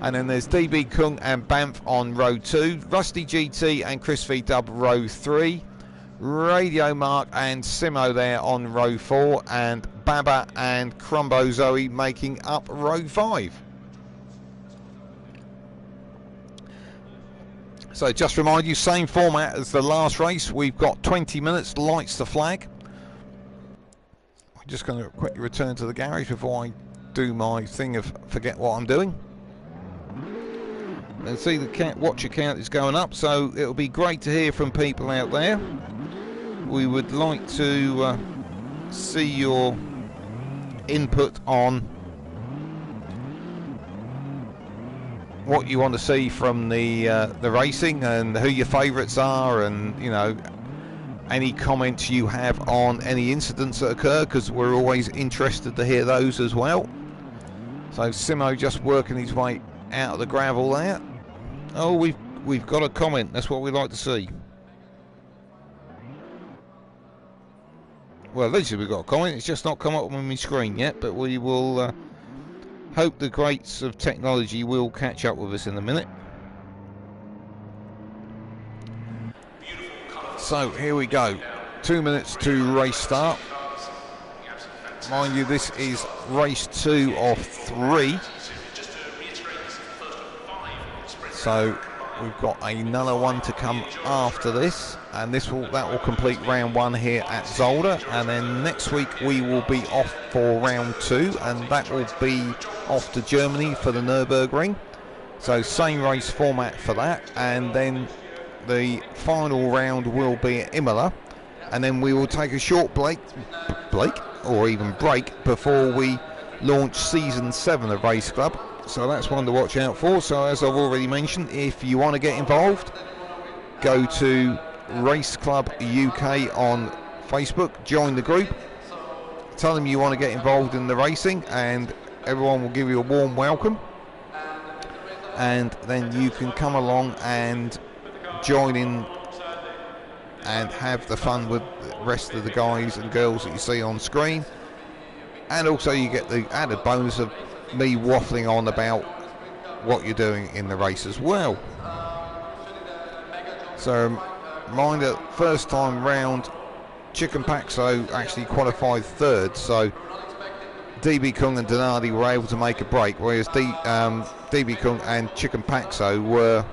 and then there's DB Kung and Banff on row 2, Rusty GT and Chris V Dub row 3, Radio Mark and Simo there on row 4, and Baba and Crumbo Zoe making up row 5. So just remind you, same format as the last race. We've got 20 minutes, lights to flag. I'm just going to quickly return to the garage before I do my thing of forget what I'm doing. And see the watcher count is going up, so it'll be great to hear from people out there. We would like to see your input on what you want to see from the racing, and who your favourites are, and you know, any comments you have on any incidents that occur, because we're always interested to hear those as well. So Simo just working his way out of the gravel there. Oh, we've got a comment. That's what we like to see. Well, eventually we've got a comment. It's just not come up on my screen yet, but we will Hope the greats of technology will catch up with us in a minute. So here we go. 2 minutes to race start. Mind you, this is race 2 of 3. So we've got another one to come after this, and that will complete round 1 here at Zolder, and then next week we will be off for round 2, and that will be off to Germany for the Nürburgring. So same race format for that, and then the final round will be at Imola, and then we will take a short break before we launch season 7 of Race Club. So that's one to watch out for. So as I've already mentioned, if you want to get involved, go to Race Club UK on Facebook, join the group, tell them you want to get involved in the racing, and everyone will give you a warm welcome, and then you can come along and join in and have the fun with the rest of the guys and girls that you see on screen. And also you get the added bonus of me waffling on about what you're doing in the race as well. So reminder, first time round, Chicane actually qualified 3rd, so DB Kung and Donardi were able to make a break, whereas DB Kung and Chicane were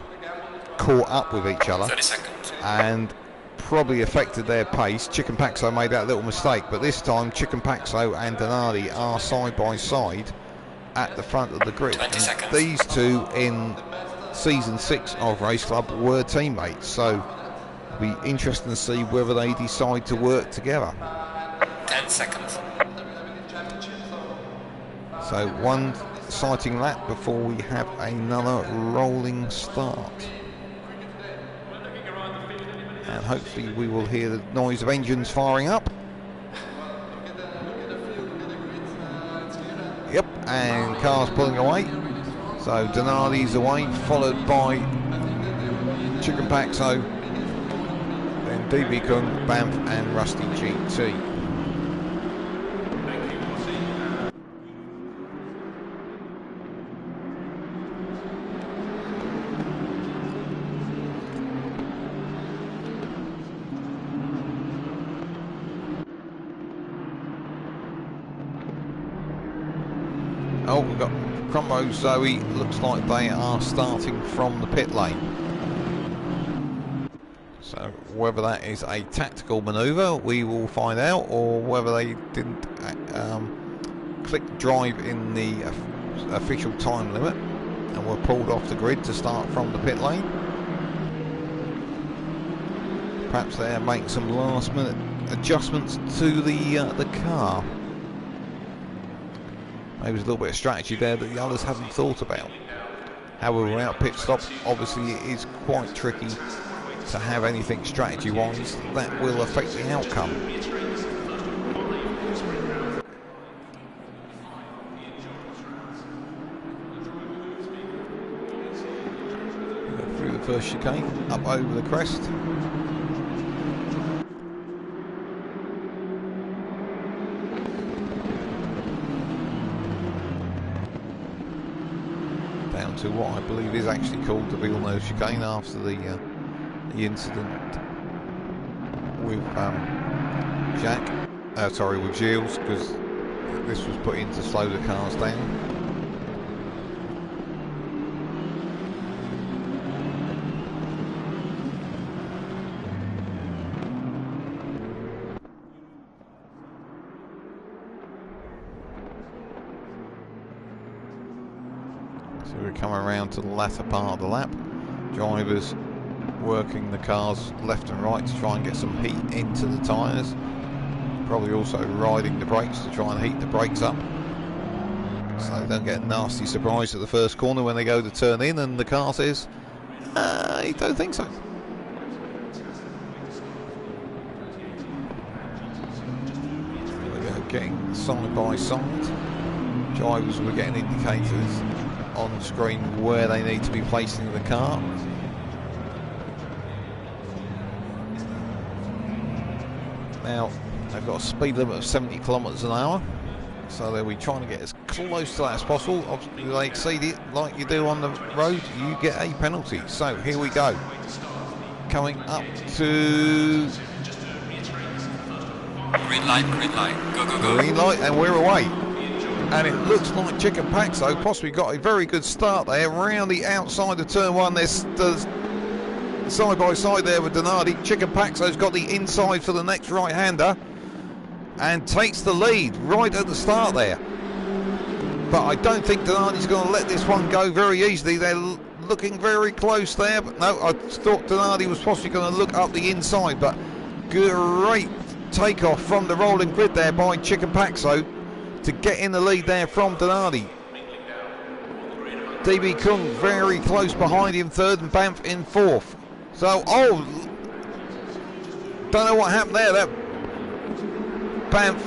caught up with each other 30 seconds. and probably affected their pace. Chicane made that little mistake, but this time Chicane and Donardi are side by side at the front of the grid. 20 seconds. These two in season 6 of Race Club were teammates, so it'll be interesting to see whether they decide to work together. 10 seconds. So one exciting lap before we have another rolling start. And hopefully we will hear the noise of engines firing up. Yep, and cars pulling away. So Donardi's away, followed by Chicane, then DB Kung, Banff and Rusty GT. Oh, we've got Crombo Zoe. Looks like they are starting from the pit lane. So whether that is a tactical manoeuvre, we will find out, or whether they didn't click drive in the official time limit and were pulled off the grid to start from the pit lane. Perhaps they're making some last-minute adjustments to the car. Maybe there's a little bit of strategy there that the others haven't thought about. However, without pit stop, obviously it is quite tricky to have anything strategy-wise that will affect the outcome. Go through the first chicane, up over the crest. To what I believe is actually called the Villeneuve chicane after the incident with with Gilles, because this was put in to slow the cars down. So we're coming around to the latter part of the lap. Drivers working the cars left and right to try and get some heat into the tyres. Probably also riding the brakes to try and heat the brakes up, so they don't get a nasty surprise at the first corner when they go to turn in and the car says, I don't think so. There we go, getting side by side. Drivers were getting indicators on screen where they need to be placing the car. Now they've got a speed limit of 70 kilometres an hour, So they'll be trying to get as close to that as possible. Obviously, if they exceed it like you do on the road, you get a penalty. So here we go. Coming up to... Green light, go, go, go. Green light, and we're away. And it looks like Chicane possibly got a very good start there. Around the outside of turn one, there's side by side there with Donardi. Chicane has got the inside for the next right-hander and takes the lead right at the start there. But I don't think Donardi's going to let this one go very easily. They're looking very close there. But no, I thought Donardi was possibly going to look up the inside. But great takeoff from the rolling grid there by Chicane to get in the lead there from Donardi. DB Kung very close behind him, third, and Banff in fourth. So, don't know what happened there. That Banff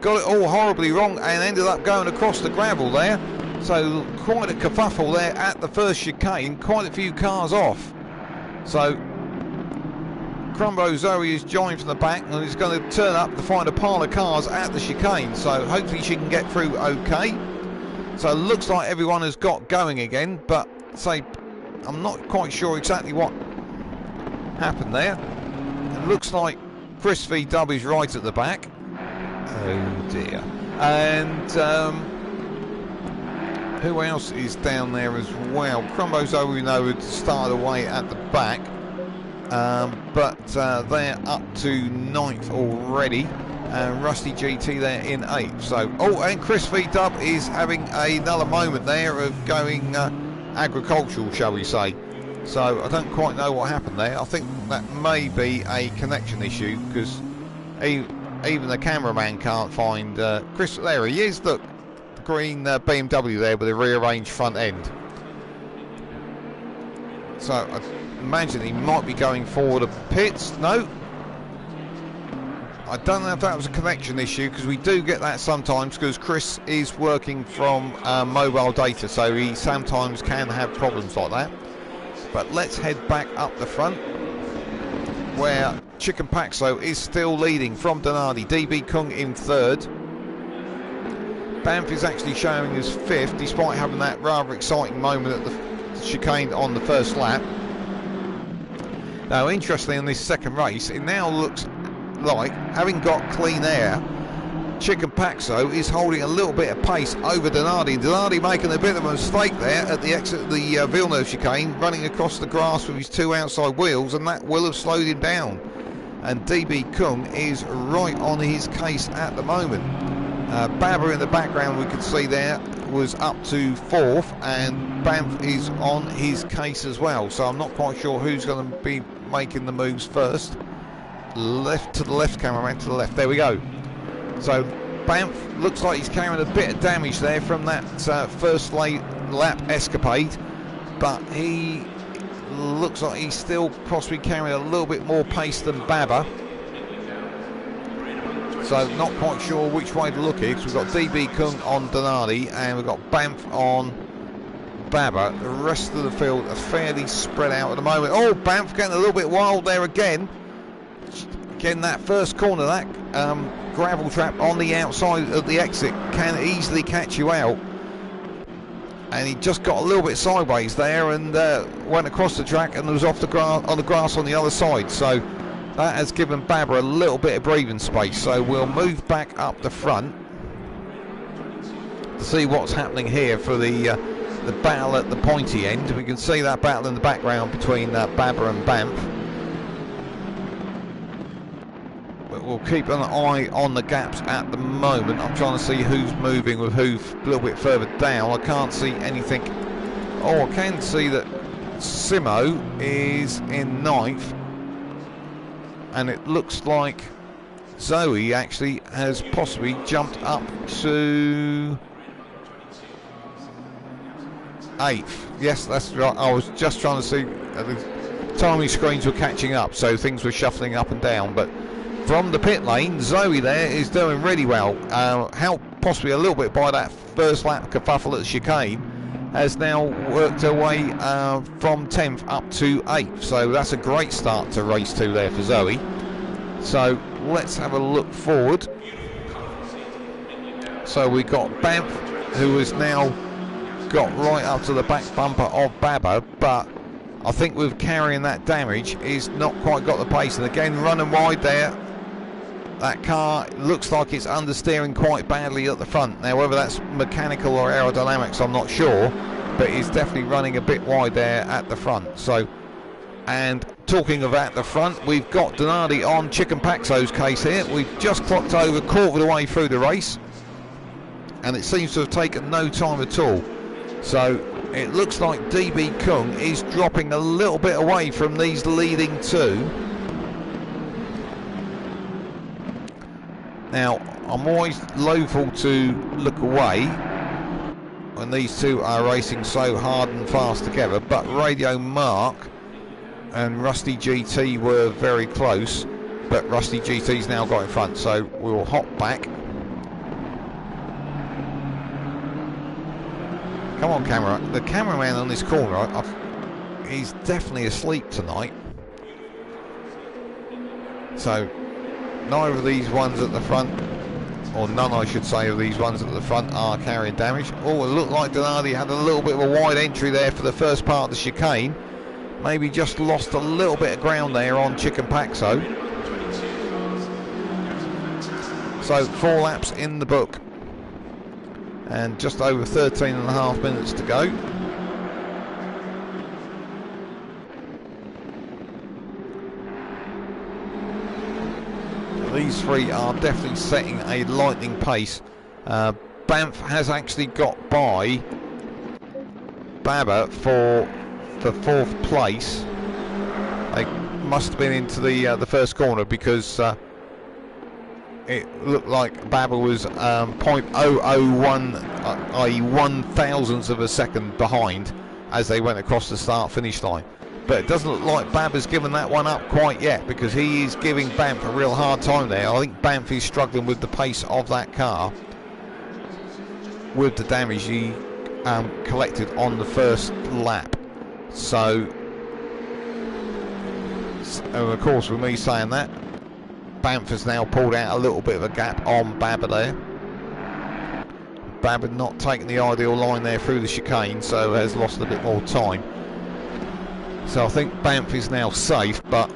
got it all horribly wrong and ended up going across the gravel there. So quite a kerfuffle there at the first chicane, quite a few cars off. So Crumbo Zoe is joined from the back and is going to turn up to find a pile of cars at the chicane. So hopefully she can get through okay. So it looks like everyone has got going again, but say I'm not quite sure exactly what happened there. It looks like Chris V Dub is right at the back. Oh dear. And who else is down there as well? Crumbo Zoe we know had started away at the back. But they're up to 9th already, and Rusty GT there in 8th. So, and Chris V Dub is having another moment there of going agricultural, shall we say. So I don't quite know what happened there. I think that may be a connection issue, because even the cameraman can't find Chris. There he is, look, the green BMW there with a rearranged front end. So I imagine he might be going forward a pits. No, I don't know if that was a connection issue, because we do get that sometimes, because Chris is working from mobile data, so he sometimes can have problems like that. But let's head back up the front, where Chicane is still leading from Donardi. DB Kung in 3rd. Banff is actually showing as 5th, despite having that rather exciting moment at the chicane on the first lap. Now, interestingly, in this second race, it now looks like, having got clean air, Chicane is holding a little bit of pace over Donardi. Donardi making a bit of a mistake there at the exit of the Villeneuve chicane, running across the grass with his 2 outside wheels, and that will have slowed him down. And DB Kung is right on his case at the moment. Baba in the background, we can see there, was up to 4th, and Banff is on his case as well. So I'm not quite sure who's going to be making the moves first. Left to the left, cameraman to the left. There we go. So Banff looks like he's carrying a bit of damage there from that first lap escapade, but he looks like he's still possibly carrying a little bit more pace than Baba. So not quite sure which way to look here, because we've got DB Kung on Donardi and we've got Banff on Baba. The rest of the field are fairly spread out at the moment. Oh, Banff getting a little bit wild there again. Again, that first corner, that gravel trap on the outside of the exit can easily catch you out. And he just got a little bit sideways there and went across the track and was off the grass on the other side. So that has given Baba a little bit of breathing space. So we'll move back up the front to see what's happening here for the battle at the pointy end. We can see that battle in the background between Baba and Banff. But we'll keep an eye on the gaps at the moment. I'm trying to see who's moving with who a little bit further down. I can't see anything. Oh, I can see that Simo is in 9th. And it looks like Zoe actually has possibly jumped up to 8th. Yes, that's right. I was just trying to see. The timing screens were catching up, so things were shuffling up and down. But from the pit lane, Zoe there is doing really well. Helped possibly a little bit by that first lap kerfuffle at the chicane, has now worked her way from 10th up to 8th. So that's a great start to race 2 there for Zoe. So let's have a look forward. So we got Banff, who has now got right up to the back bumper of Baba, but I think with carrying that damage, he's not quite got the pace. And again, running wide there. That car looks like it's understeering quite badly at the front. Now, whether that's mechanical or aerodynamics, I'm not sure, but it's definitely running a bit wide there at the front. So, and talking of at the front, we've got Donardi on Chicken Paxo's case here. We've just clocked over quarter of the way through the race, and it seems to have taken no time at all. So it looks like DB Kung is dropping a little bit away from these leading two. Now, I'm always loathful to look away when these two are racing so hard and fast together, but Radio Mark and Rusty GT were very close, but Rusty GT's now got in front, so we'll hop back. Come on, camera. The cameraman on this corner, he's definitely asleep tonight. So neither of these ones at the front, or none I should say of these ones at the front, are carrying damage. Oh, it looked like Donardi had a little bit of a wide entry there for the first part of the chicane. Maybe just lost a little bit of ground there on Chicken Paxo. So 4 laps in the book. And just over 13.5 minutes to go. These three are definitely setting a lightning pace. Banff has actually got by Baba for the 4th place. They must have been into the first corner, because it looked like Baba was 0.001, i.e. 1/1000th of a second behind as they went across the start-finish line. But it doesn't look like Baba's given that one up quite yet, because he is giving Banff a real hard time there. I think Banff is struggling with the pace of that car, with the damage he collected on the first lap. So, and of course, with me saying that, Banff has now pulled out a little bit of a gap on Baba there. Baba not taking the ideal line there through the chicane, so has lost a bit more time. So I think Banff is now safe, but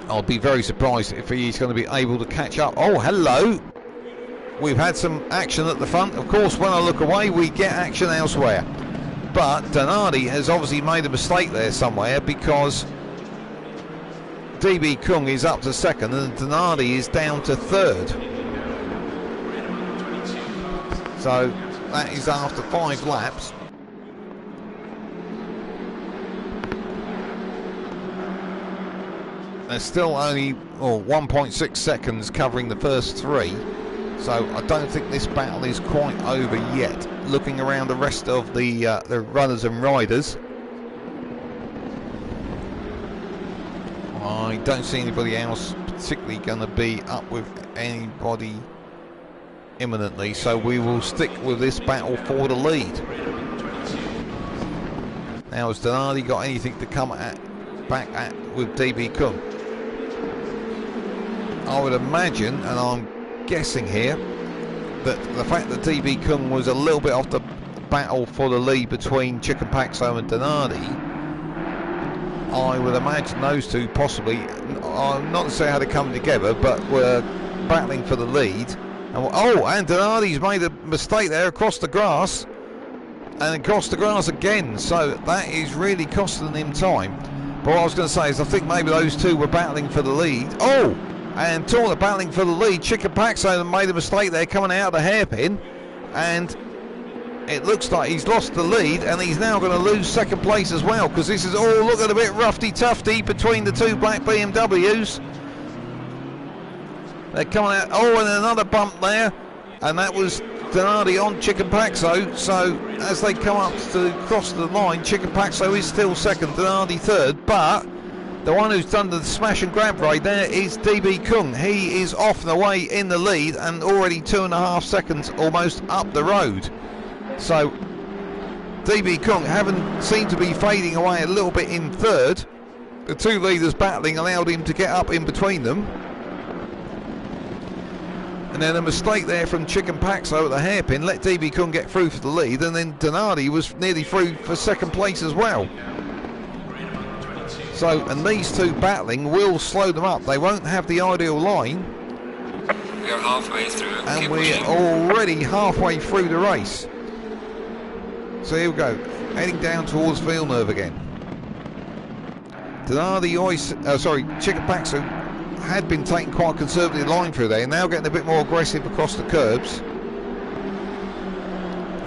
I'll be very surprised if he's going to be able to catch up. Oh, hello! We've had some action at the front. Of course, when I look away, we get action elsewhere. But Donardi has obviously made a mistake there somewhere, because DB Kung is up to 2nd and Donardi is down to 3rd. So that is after 5 laps. There's still only 1.6 seconds covering the first 3. So I don't think this battle is quite over yet. Looking around the rest of the runners and riders, I don't see anybody else particularly going to be up with anybody imminently, so we will stick with this battle for the lead. Now, has Donardi got anything to come back at with DB Kung? I would imagine, and I'm guessing here, that the fact that DB Kung was a little bit off the battle for the lead between Chicken Paxo and Donardi, I would imagine those two possibly, I'm not to say how they come together, but were battling for the lead. And Donardi's made a mistake there across the grass, and across the grass again, so that is really costing him time. But what I was going to say is I think maybe those two were battling for the lead. Oh! And Taller battling for the lead. Chicken Paxo made a mistake there coming out of the hairpin, and it looks like he's lost the lead, and he's now going to lose 2nd place as well, because this is all looking a bit roughy-tufty between the two black BMWs. They're coming out. Oh, and another bump there, and that was Donardi on Chicken Paxo. So as they come up to cross the line, Chicken Paxo is still 2nd, Donardi 3rd, but the one who's done the smash and grab raid there is DB Kung. He is off and away in the lead, and already 2.5 seconds almost up the road. So DB Kung seemed to be fading away a little bit in 3rd. The two leaders battling allowed him to get up in between them. And then a mistake there from Chicane Paxo at the hairpin let DB Kung get through for the lead, and then Donardi was nearly through for second place as well. So, and these two battling will slow them up. They won't have the ideal line. We are halfway through. And we're already halfway through the race. So here we go, heading down towards Villeneuve again. Chicane Paxo had been taking quite a conservative line through there, now getting a bit more aggressive across the curbs.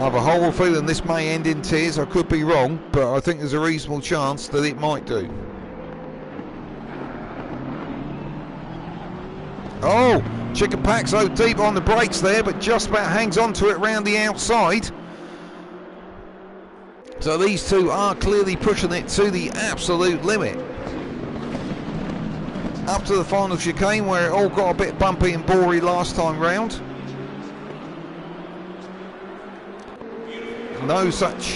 I have a horrible feeling this may end in tears. I could be wrong, but I think there's a reasonable chance that it might do. Oh, Chicane Paxo deep on the brakes there, but just about hangs on to it round the outside. So these two are clearly pushing it to the absolute limit. Up to the final chicane where it all got a bit bumpy and bory last time round. No such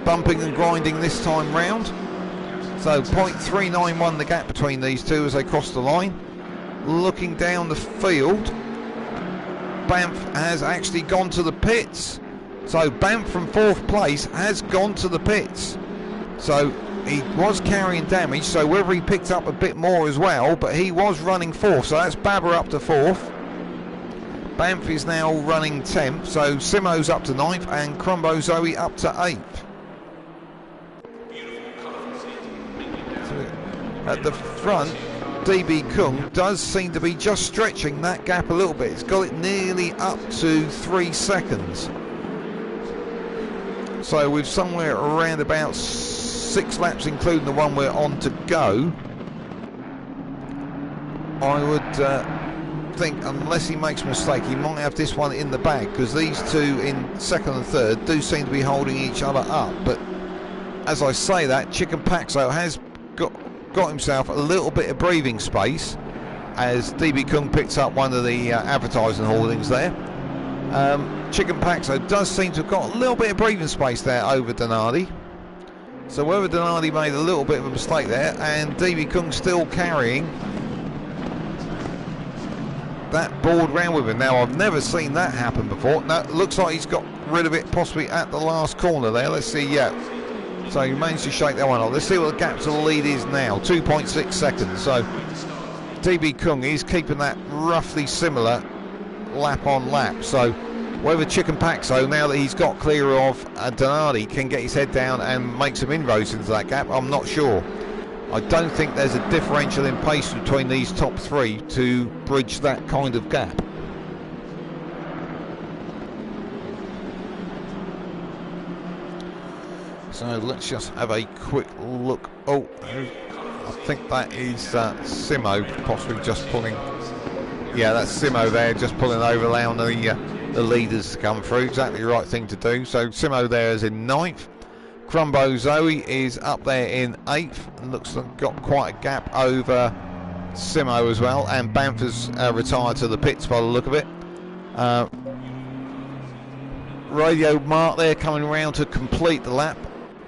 bumping and grinding this time round. So 0.391 the gap between these two as they cross the line. Looking down the field, Banff has actually gone to the pits. So Banff from 4th place has gone to the pits. So he was carrying damage, so whether he picked up a bit more as well, but he was running 4th, so that's Babber up to 4th. Banff is now running 10th, so Simo's up to 9th and Crumbo Zoe up to 8th. So at the front, DB Kung does seem to be just stretching that gap a little bit. It's got it nearly up to 3 seconds. So we've somewhere around about 6 laps, including the one we're on to go. I would think, unless he makes a mistake, he might have this one in the bag, because these two in 2nd and 3rd do seem to be holding each other up. But as I say that, Chicane Paxo has got himself a little bit of breathing space as DB Kung picks up one of the advertising hoardings there. Chicane Paxo does seem to have got a little bit of breathing space there over Donardi. So whether Donardi made a little bit of a mistake there, and DB Kung still carrying that board round with him. Now, I've never seen that happen before. Now, it looks like he's got rid of it possibly at the last corner there. Let's see, yeah. So he managed to shake that one off. Let's see what the gap to the lead is now, 2.6 seconds. So DB Kung is keeping that roughly similar lap on lap. So whether Chicane Paxo, now that he's got clear of Donardi, can get his head down and make some inroads into that gap, I'm not sure. I don't think there's a differential in pace between these top 3 to bridge that kind of gap. So let's just have a quick look. Oh, I think that is Simo possibly just pulling. Yeah, that's Simo there, just pulling over, allowing the leaders to come through. Exactly the right thing to do. So Simo there is in 9th. Crumbo Zoe is up there in 8th. And looks like got quite a gap over Simo as well. And Banff has retired to the pits by the look of it. Radio Mark there coming around to complete the lap.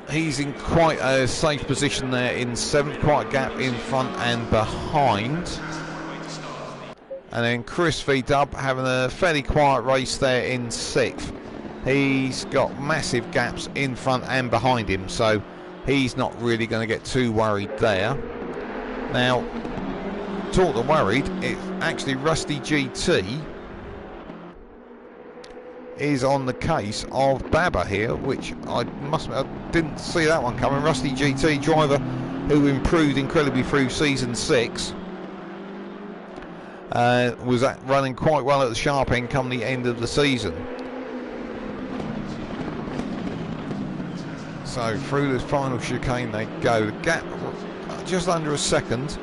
He's in quite a safe position there in 7th, quite a gap in front and behind. And then Chris V Dub having a fairly quiet race there in 6th. He's got massive gaps in front and behind him, so he's not really going to get too worried there. Now, talk to worried, it's actually Rusty GT is on the case of Babber here, which I didn't see that one coming. Rusty GT, driver who improved incredibly through season 6, was running quite well at the sharp end come the end of the season. So through this final chicane they go. The gap just under a second.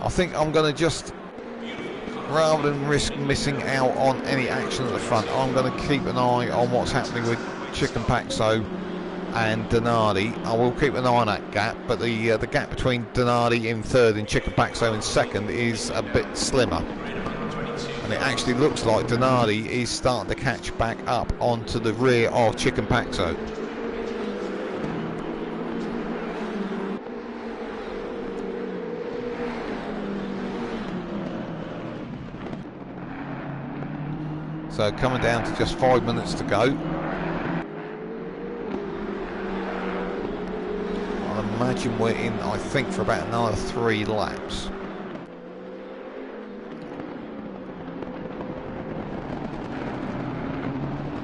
I think I'm going to just, rather than risk missing out on any action at the front, I'm going to keep an eye on what's happening with Chicane Paxo and Donardi. I will keep an eye on that gap, but the gap between Donardi in 3rd and Chicane Paxo in 2nd is a bit slimmer. And it actually looks like Donardi is starting to catch back up onto the rear of Chicane Paxo. So coming down to just 5 minutes to go. I'll imagine we're in, I think, for about another 3 laps.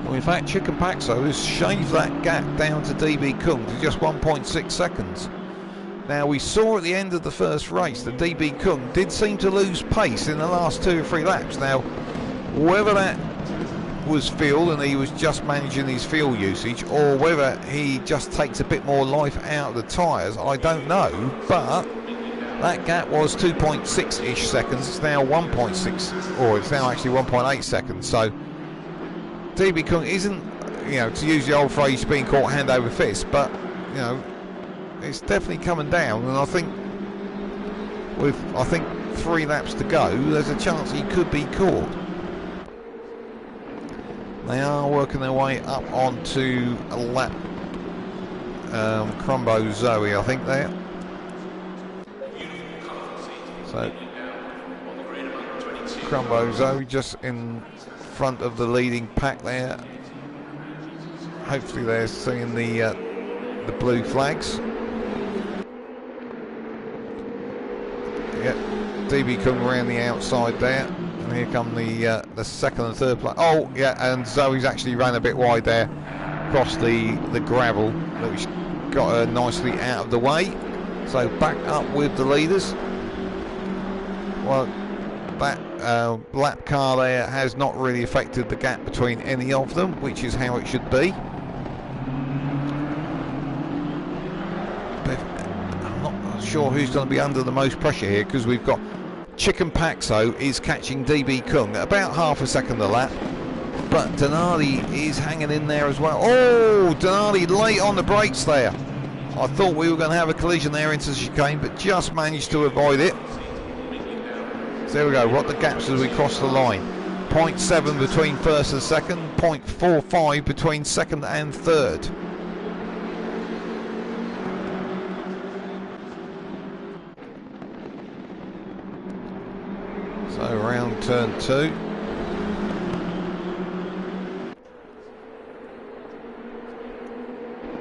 Well, in fact, Chicane has shaved that gap down to DB Kung to just 1.6 seconds. Now, we saw at the end of the first race that DB Kung did seem to lose pace in the last 2 or 3 laps. Now, whether that was fuel and he was just managing his fuel usage, or whether he just takes a bit more life out of the tyres, I don't know. But that gap was 2.6-ish seconds. It's now 1.6, or it's now actually 1.8 seconds. So DB Kung isn't, you know, to use the old phrase, being caught hand over fist, but, you know, it's definitely coming down, and I think with 3 laps to go, there's a chance he could be caught. They are working their way up onto a lap. Crumbo Zoe, I think there. So Crumbo Zoe just in front of the leading pack there. Hopefully they're seeing the blue flags. Yep, DB Kung around the outside there, and here come the second and third place. Oh yeah, and Zoe's actually ran a bit wide there, across the gravel, which got her nicely out of the way. So back up with the leaders. Well, that lap car there has not really affected the gap between any of them, which is how it should be. Sure who's going to be under the most pressure here, because we've got Chicane is catching DB Kung at about half a second a lap, but Denardi is hanging in there as well. Oh, Denardi late on the brakes there. I thought we were going to have a collision there into the chicane, but just managed to avoid it. So there we go. What the gaps as we cross the line? 0.7 between first and second, 0.45 between second and third. So around turn 2.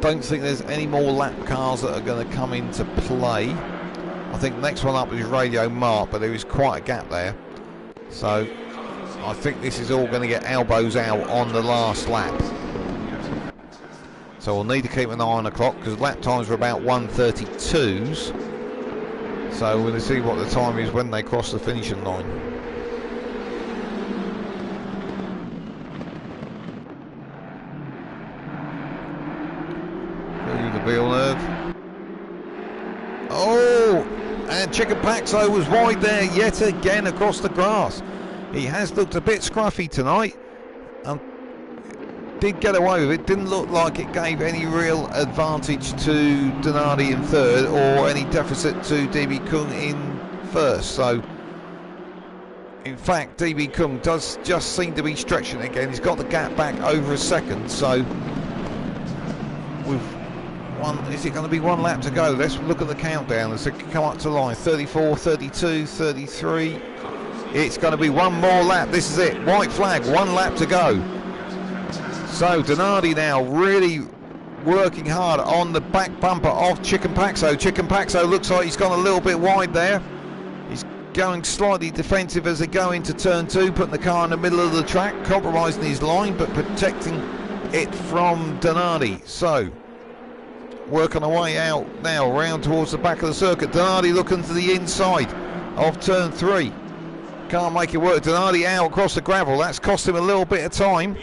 Don't think there's any more lap cars that are going to come into play. I think the next one up is Radio Mark, but there is quite a gap there. So I think this is all going to get elbows out on the last lap. So we'll need to keep an eye on the clock, because lap times are about 1:32s. So we're going to see what the time is when they cross the finishing line. Through the Villeneuve. Oh, and Chicane was wide there yet again across the grass. He has looked a bit scruffy tonight. Did get away with it. Didn't look like it gave any real advantage to Denardi in third, or any deficit to DB Kung in first. So in fact DB Kung does just seem to be stretching again. He's got the gap back over a second. So with one, is it going to be 1 lap to go? Let's look at the countdown as they come up to line. 34, 32, 33. It's going to be 1 more lap. This is it. White flag, 1 lap to go. So Denardi now really working hard on the back bumper of Chicane. Chicane looks like he's gone a little bit wide there. He's going slightly defensive as they go into turn 2, putting the car in the middle of the track, compromising his line but protecting it from Denardi. So working our way out now round towards the back of the circuit. Denardi looking to the inside of turn 3. Can't make it work. Denardi out across the gravel. That's cost him a little bit of time.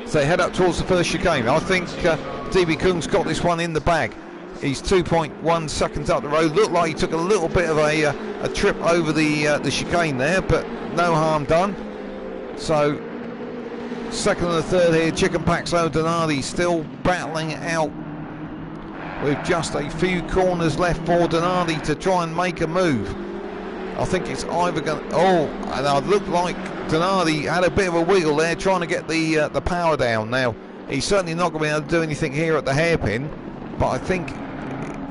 So they head up towards the first chicane. I think DB Kung's got this one in the bag. He's 2.1 seconds up the road. Looked like he took a little bit of a trip over the chicane there, but no harm done. So second and the third here, Chicane Denardi still battling it out with just a few corners left for Denardi to try and make a move. I think it's either going to... Oh, and it looked like Denardi had a bit of a wiggle there trying to get the power down. Now, he's certainly not going to be able to do anything here at the hairpin, but I think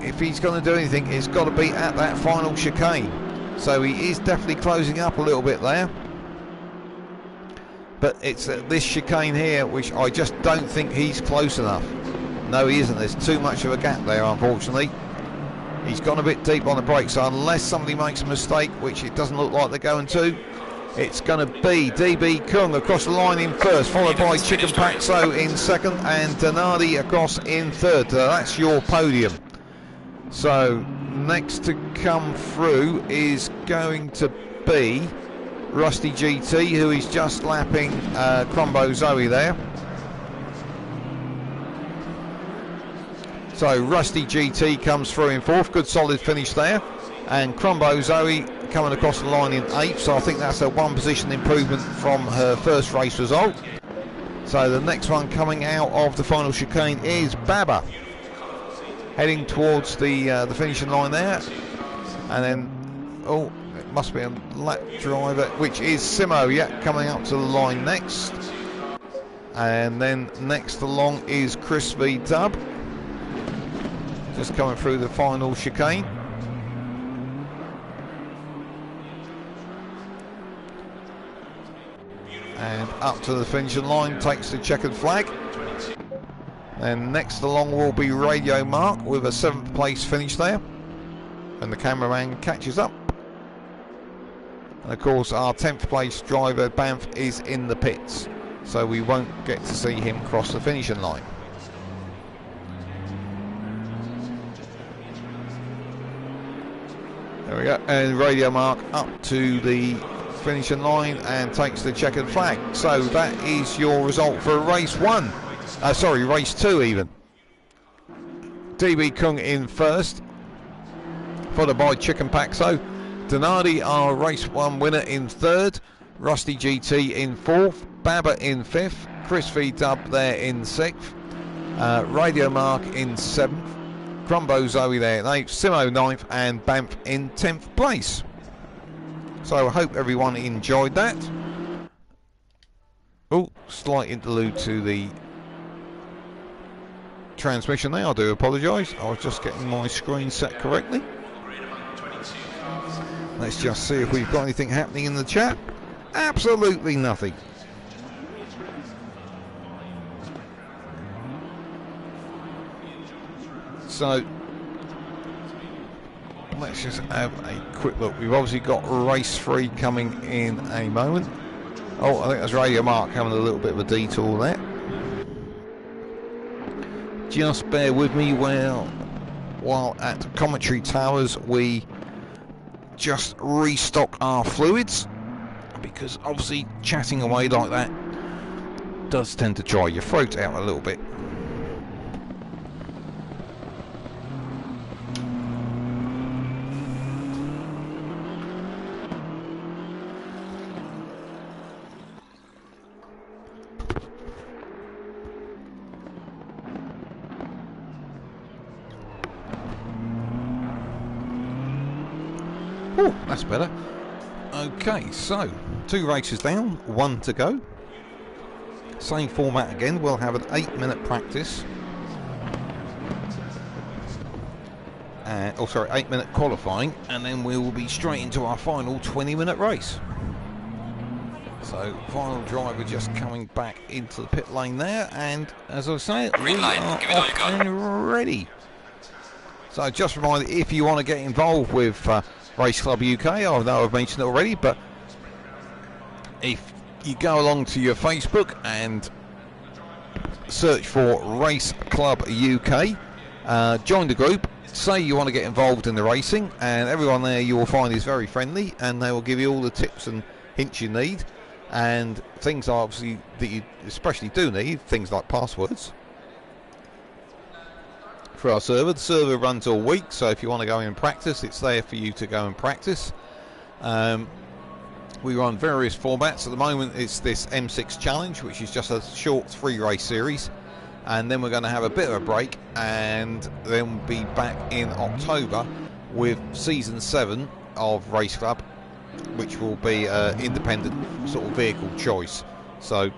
if he's going to do anything, it's got to be at that final chicane. So he is definitely closing up a little bit there. but it's this chicane here which I just don't think he's close enough. No, he isn't. There's too much of a gap there, unfortunately. He's gone a bit deep on the brakes, so unless somebody makes a mistake, which it doesn't look like they're going to, it's going to be DB Kung across the line in first, followed by Chicane Paxo in second, and Donardi across in third. That's your podium. So next to come through is going to be Rusty GT, who is just lapping Crombo Zoe there. So Rusty GT comes through in fourth, good solid finish there, and Crombo Zoe coming across the line in eighth, so I think that's a one position improvement from her first race result. So the next one coming out of the final chicane is Baba, heading towards the finishing line there, and then, oh, it must be a lap driver, which is Simo, yeah, coming up to the line next. And then next along is Chris V Dub, just coming through the final chicane. And up to the finishing line, takes the checkered flag. And next along will be Radio Mark with a 7th place finish there. And the cameraman catches up. And of course our 10th place driver Banff is in the pits, so we won't get to see him cross the finishing line. There we go, and Radio Mark up to the finishing line and takes the checkered flag. So that is your result for race 1. Sorry, race 2 even. DB Kung in first, followed by Chicane Paxo. Donardi, our race 1 winner, in third. Rusty GT in fourth. Baba in fifth. Chris V Dub there in sixth. Radio Mark in seventh. Crombo Zoe there in 8th, Simo 9th, and Banff in 10th place. So I hope everyone enjoyed that. Oh, slight interlude to the transmission there, I do apologise. I was just getting my screen set correctly. Let's just see if we've got anything happening in the chat. Absolutely nothing. So let's just have a quick look. We've obviously got race 3 coming in a moment. Oh, I think that's Radio Mark having a little bit of a detour there. Just bear with me while at commentary towers we just restock our fluids, because obviously chatting away like that does tend to dry your throat out a little bit. Oh, that's better. Okay, so 2 races down, 1 to go. Same format again. We'll have an 8-minute practice. 8-minute qualifying, and then we will be straight into our final 20-minute race. So, final driver just coming back into the pit lane there, and as I say, we are off and ready. So, just a reminder, if you want to get involved with Race Club UK, I know I've mentioned it already, but if you go along to your Facebook and search for Race Club UK, join the group, say you want to get involved in the racing, and everyone there you will find is very friendly, and they will give you all the tips and hints you need, and things obviously that you especially do need, things like passwords for our server. The server runs all week, so if you want to go in and practice, it's there for you to go and practice. We run various formats. At the moment it's this M6 challenge, which is just a short 3-race series, and then we're going to have a bit of a break, and then we'll be back in October with season 7 of Race Club, which will be independent sort of vehicle choice. So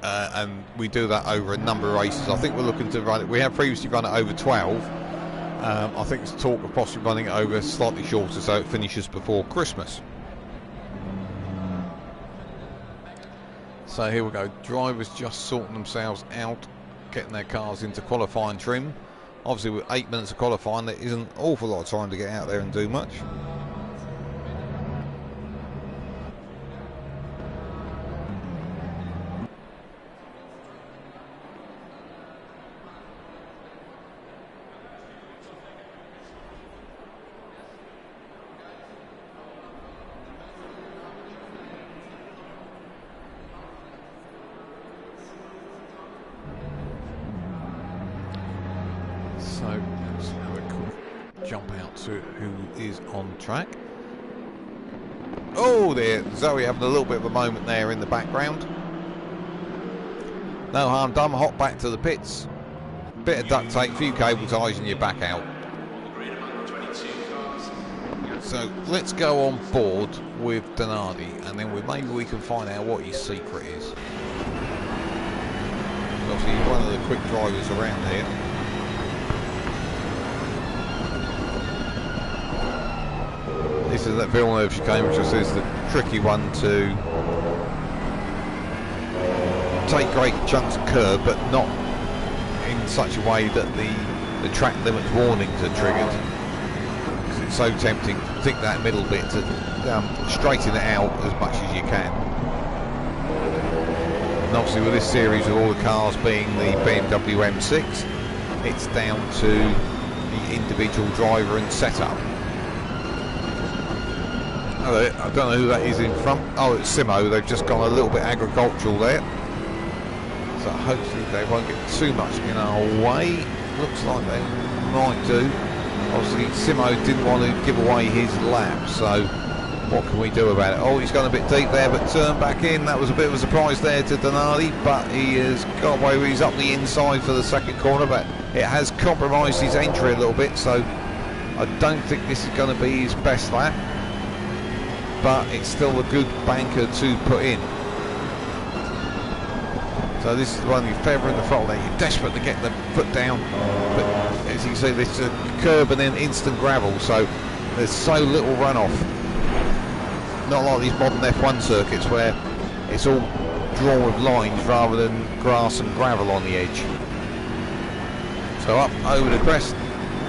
and we do that over a number of races. I think we're looking to run it, we have previously run it over 12. I think there's talk of possibly running it over slightly shorter, so it finishes before Christmas. So here we go. Drivers just sorting themselves out, getting their cars into qualifying trim. Obviously with 8 minutes of qualifying, there isn't an awful lot of time to get out there and do much. So let's have a quick jump out to who is on track. Oh, there, Zoe having a little bit of a moment there in the background. No harm done, hop back to the pits. Bit of duct tape, few cable ties and you're back out. So let's go on board with Donardi and then maybe we can find out what his secret is. Obviously he's one of the quick drivers around here. This is that Villeneuve chicane, which is the tricky one to take great chunks of curb, but not in such a way that the track limits warnings are triggered. Because it's so tempting to think that middle bit to straighten it out as much as you can. And obviously with this series, with all the cars being the BMW M6, it's down to the individual driver and setup. I don't know who that is in front. Oh, it's Simo. They've just gone a little bit agricultural there. So hopefully they won't get too much in our way. Looks like they might do. Obviously Simo didn't want to give away his lap, so what can we do about it? Oh, he's gone a bit deep there, but turned back in. That was a bit of a surprise there to Donardi, but he has got away with. He's up the inside for the second corner, but it has compromised his entry a little bit, so I don't think this is going to be his best lap. But it's still a good banker to put in. So this is the one, you're feathering the throttle there, you're desperate to get the foot down, but as you can see, this is a curb and then instant gravel, so there's so little runoff. Not like these modern F1 circuits where it's all drawn with lines rather than grass and gravel on the edge. So up over the crest,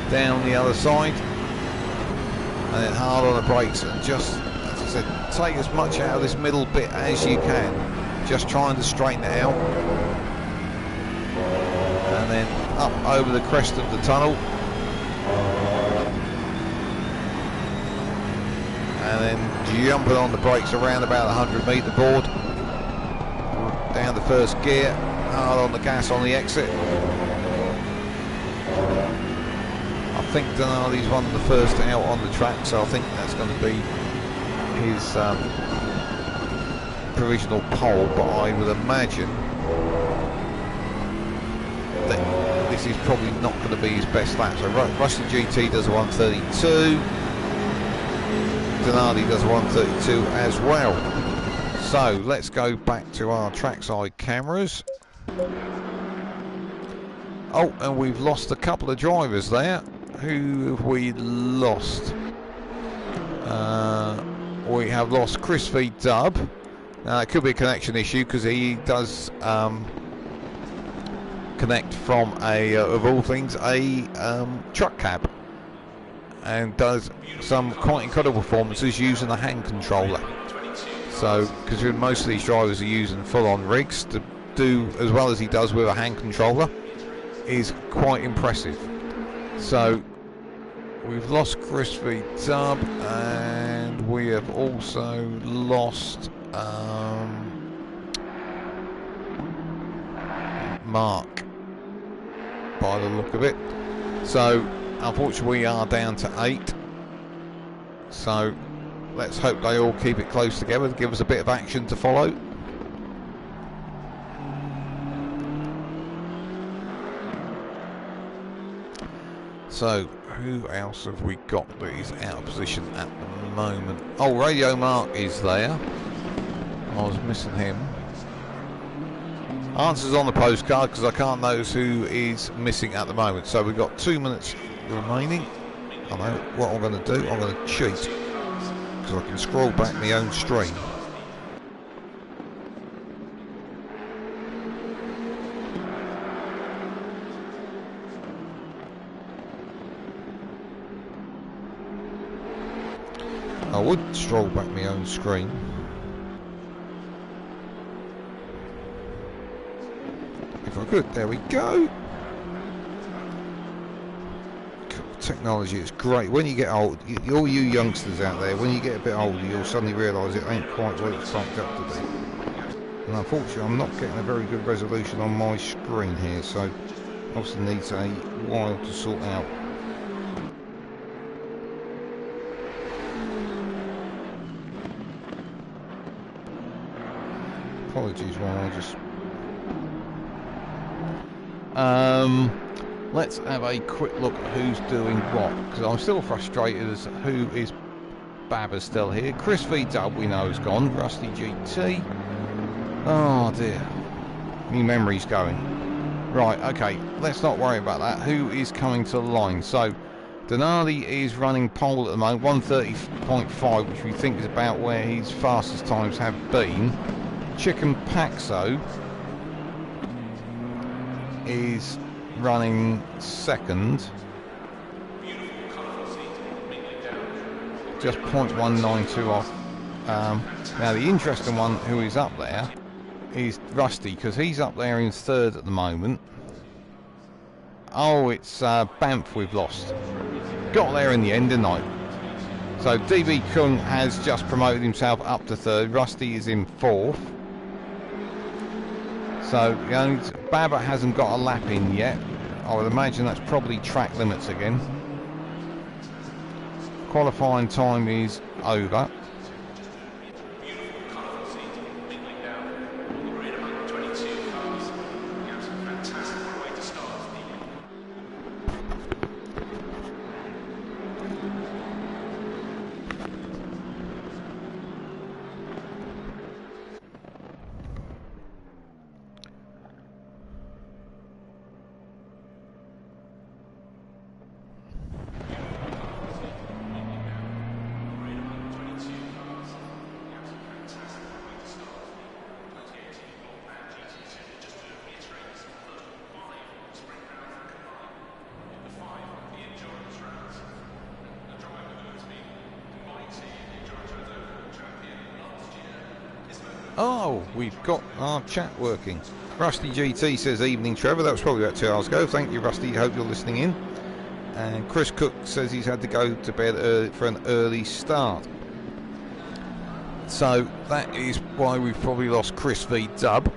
down the other side, and then hard on the brakes and just, said, take as much out of this middle bit as you can, just trying to straighten it out, and then up over the crest of the tunnel, and then jumping on the brakes around about the 100 metre board, down the first gear, hard on the gas on the exit. I think Donardi's one of the first out on the track, so I think that's going to be his provisional pole, but I would imagine that this is probably not going to be his best lap. So Russian GT does a 132, Donardi does a 132 as well. So let's go back to our trackside cameras. Oh, and we've lost a couple of drivers there. Who have we lost? We have lost Chris V. Dub. Now it could be a connection issue because he does connect from of all things, a truck cab, and does some quite incredible performances using a hand controller. So, because most of these drivers are using full-on rigs, to do as well as he does with a hand controller is quite impressive. So we've lost Chris V. Dub, and we have also lost Mark, by the look of it. So unfortunately we are down to 8. So let's hope they all keep it close together to give us a bit of action to follow. So who else have we got that is out of position at the moment? Oh, Radio Mark is there. I was missing him. Answers on the postcard because I can't notice who is missing at the moment. So we've got 2 minutes remaining. I know what I'm going to do. I'm going to cheat because I can scroll back my own stream. I would stroll back my own screen. If I could, there we go. Technology is great. When you get old, all you youngsters out there, when you get a bit older, you'll suddenly realise it ain't quite what it's cranked up to be. And unfortunately, I'm not getting a very good resolution on my screen here, so obviously needs a while to sort out. Apologies while I just... let's have a quick look at who's doing what, because I'm still frustrated as who is... Babba's still here. Chris V Dub we know is gone. Rusty GT. Oh dear. My memory's going. Right, okay, let's not worry about that. Who is coming to the line? So, Denali is running pole at the moment, 130.5, which we think is about where his fastest times have been. Chicane Paxo is running second, just 0.192 off. Now the interesting one who is up there is Rusty, because he's up there in third at the moment. Oh, it's Banff we've lost. Got there in the end, didn't I? So DB Kung has just promoted himself up to third. Rusty is in fourth. So Babba hasn't got a lap in yet. I would imagine that's probably track limits again. Qualifying time is over. Oh, we've got our chat working. Rusty GT says, evening Trevor, that was probably about 2 hours ago. Thank you Rusty, hope you're listening in. And Chris Cook says he's had to go to bed early for an early start. So that is why we've probably lost Chris V Dub.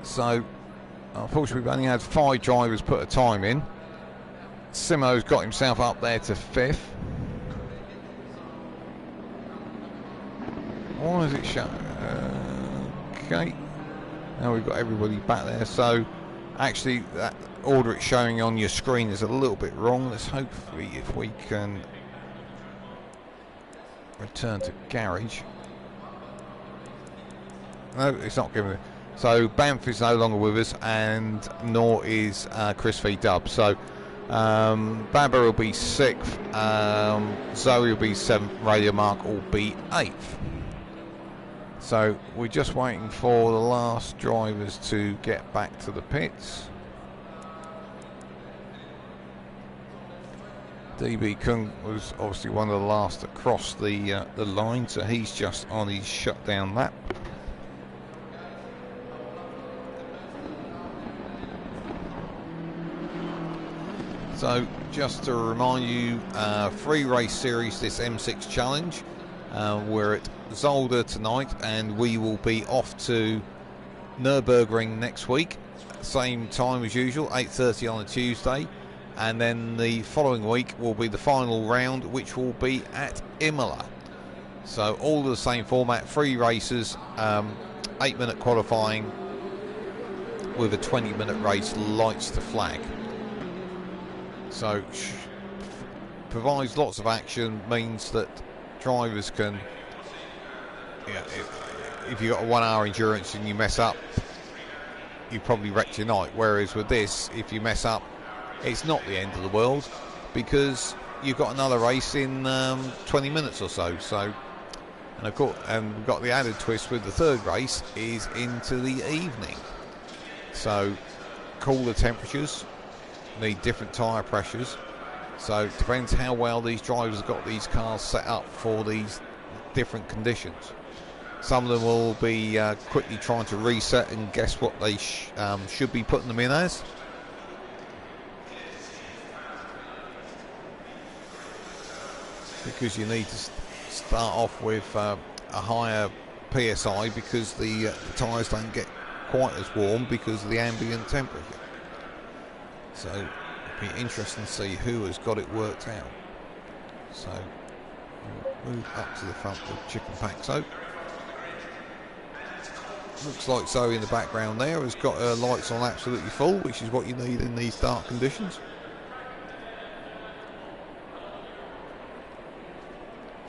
So unfortunately we've only had 5 drivers put a time in. Simo's got himself up there to 5th. Why is it showing? Okay. Now we've got everybody back there. So actually that order it's showing on your screen is a little bit wrong. Let's hopefully if we can return to garage. No, it's not giving it. So Banff is no longer with us, and nor is Chris V Dub. So Babba will be 6th, Zoe will be 7th, Radio Mark will be 8th. So we're just waiting for the last drivers to get back to the pits. DB Kung was obviously one of the last that crossed the line, so he's just on his shutdown lap. So just to remind you, 3 race series, this M6 challenge. We're at Zolder tonight, and we will be off to Nürburgring next week, same time as usual, 8:30 on a Tuesday, and then the following week will be the final round, which will be at Imola. So all the same format, 3 races, 8-minute qualifying with a 20-minute race, lights to flag. So provides lots of action, means that drivers can, if you've got a 1 hour endurance and you mess up, you probably wrecked your night. Whereas with this, if you mess up, it's not the end of the world, because you've got another race in 20 minutes or so. So, and of course, and we've got the added twist with the 3rd race is into the evening. So cooler temperatures, need different tyre pressures, So it depends how well these drivers have got these cars set up for these different conditions. Some of them will be quickly trying to reset and guess what they should be putting them in as. Because you need to start off with a higher PSI because the tyres don't get quite as warm because of the ambient temperature. So it'll be interesting to see who has got it worked out. So we'll move up to the front with Chicane Paxo. Looks like Zoe in the background there has got her lights on absolutely full, which is what you need in these dark conditions.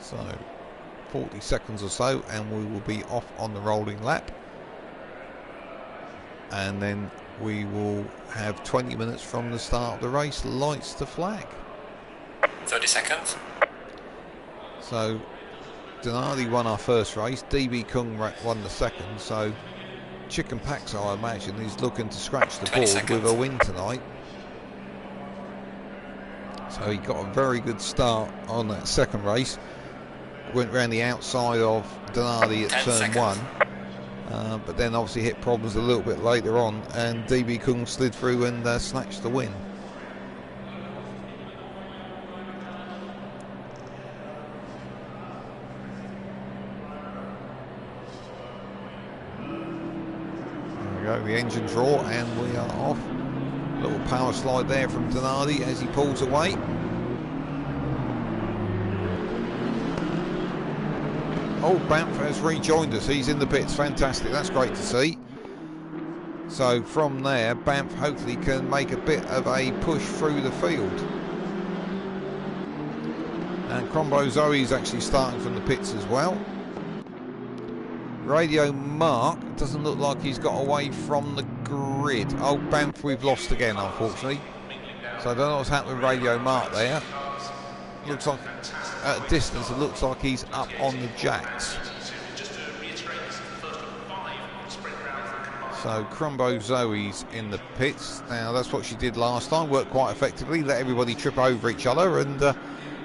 So 40 seconds or so and we will be off on the rolling lap, and then we will have 20 minutes from the start of the race, lights to flag. 30 seconds. So Denardi won our first race, DB Kung won the second, so Chicane Paxo, I imagine, is looking to scratch the board with a win tonight. So he got a very good start on that second race. Went round the outside of Denardi at turn 1, but then obviously hit problems a little bit later on, and DB Kung slid through and snatched the win. The engines raw and we are off. Little power slide there from Denardi as he pulls away. Oh, Banff has rejoined us. He's in the pits. Fantastic. That's great to see. So from there, Banff hopefully can make a bit of a push through the field. And Crombo Zoe's actually starting from the pits as well. Radio Mark doesn't look like he's got away from the grid. Oh, Banff we've lost again, unfortunately. So I don't know what's happened with Radio Mark there. Looks like at a distance it looks like he's up on the jacks. So Crumbo Zoe's in the pits. Now that's what she did last time, worked quite effectively, let everybody trip over each other, and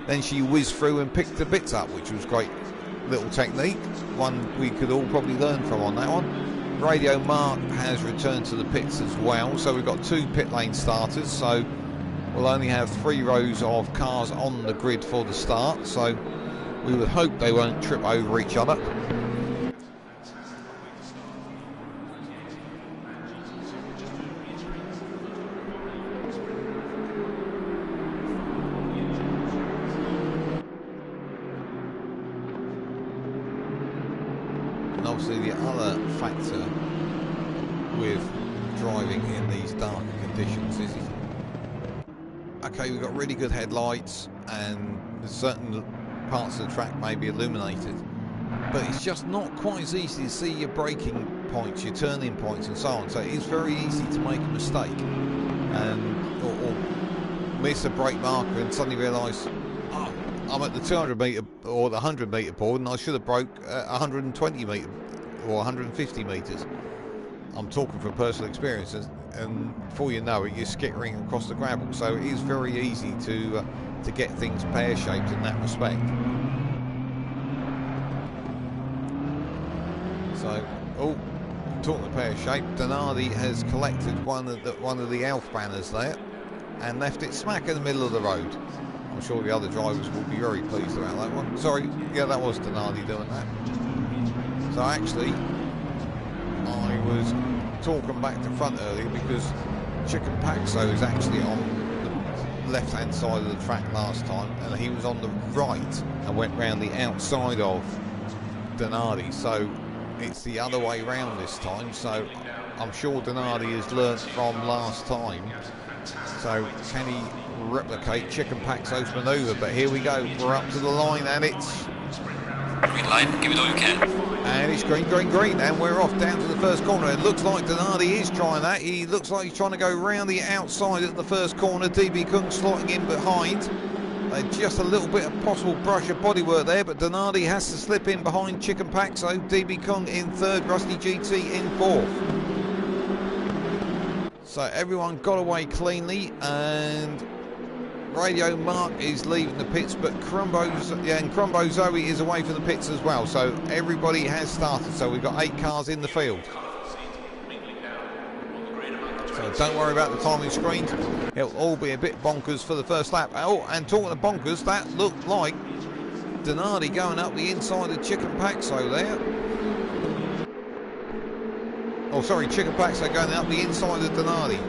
then she whizzed through and picked the bits up, which was great little technique, one we could all probably learn from on that one. Radio Mark has returned to the pits as well, so we've got 2 pit lane starters, so we'll only have 3 rows of cars on the grid for the start, so we would hope they won't trip over each other. And obviously the other factor with driving in these darker conditions is, okay, we've got really good headlights and certain parts of the track may be illuminated, but it's just not quite as easy to see your braking points, your turning points and so on. So it is very easy to make a mistake and or miss a brake marker and suddenly realise, oh, I'm at the 200 metre or the 100 metre board and I should have broke 120 metre or 150 metres. I'm talking from personal experiences, and before you know it, you're skittering across the gravel. So it is very easy to get things pear-shaped in that respect. So, oh, talking of pear-shaped, Denardi has collected one of the Elf banners there and left it smack in the middle of the road. I'm sure the other drivers will be very pleased about that one. Sorry, yeah, that was Denardi doing that. So actually, I was talking back to front earlier because Chicane Paxo is actually on the left-hand side of the track last time, and he was on the right and went round the outside of Denardi. So it's the other way round this time. So I'm sure Denardi has learnt from last time. So can he replicate Chicane Paxo's manoeuvre? But here we go. We're up to the line, and it's green light. Give it all you can. And it's green, green, green, and we're off down to the first corner. It looks like Denardi is trying that. He looks like he's trying to go round the outside at the first corner. DB Kung slotting in behind. Just a little bit of possible brush of bodywork there, but Denardi has to slip in behind Chicane Paxo. DB Kung in third, Rusty GT in fourth. So everyone got away cleanly, and Radio Mark is leaving the pits, but Crumbo Zoe is away from the pits as well. So everybody has started. So we've got 8 cars in the field. So don't worry about the timing screens. It'll all be a bit bonkers for the first lap. Oh, and talking of bonkers, that looked like Donardi going up the inside of Chicane Paxo there. Oh, sorry, Chicane Paxo going up the inside of Donardi.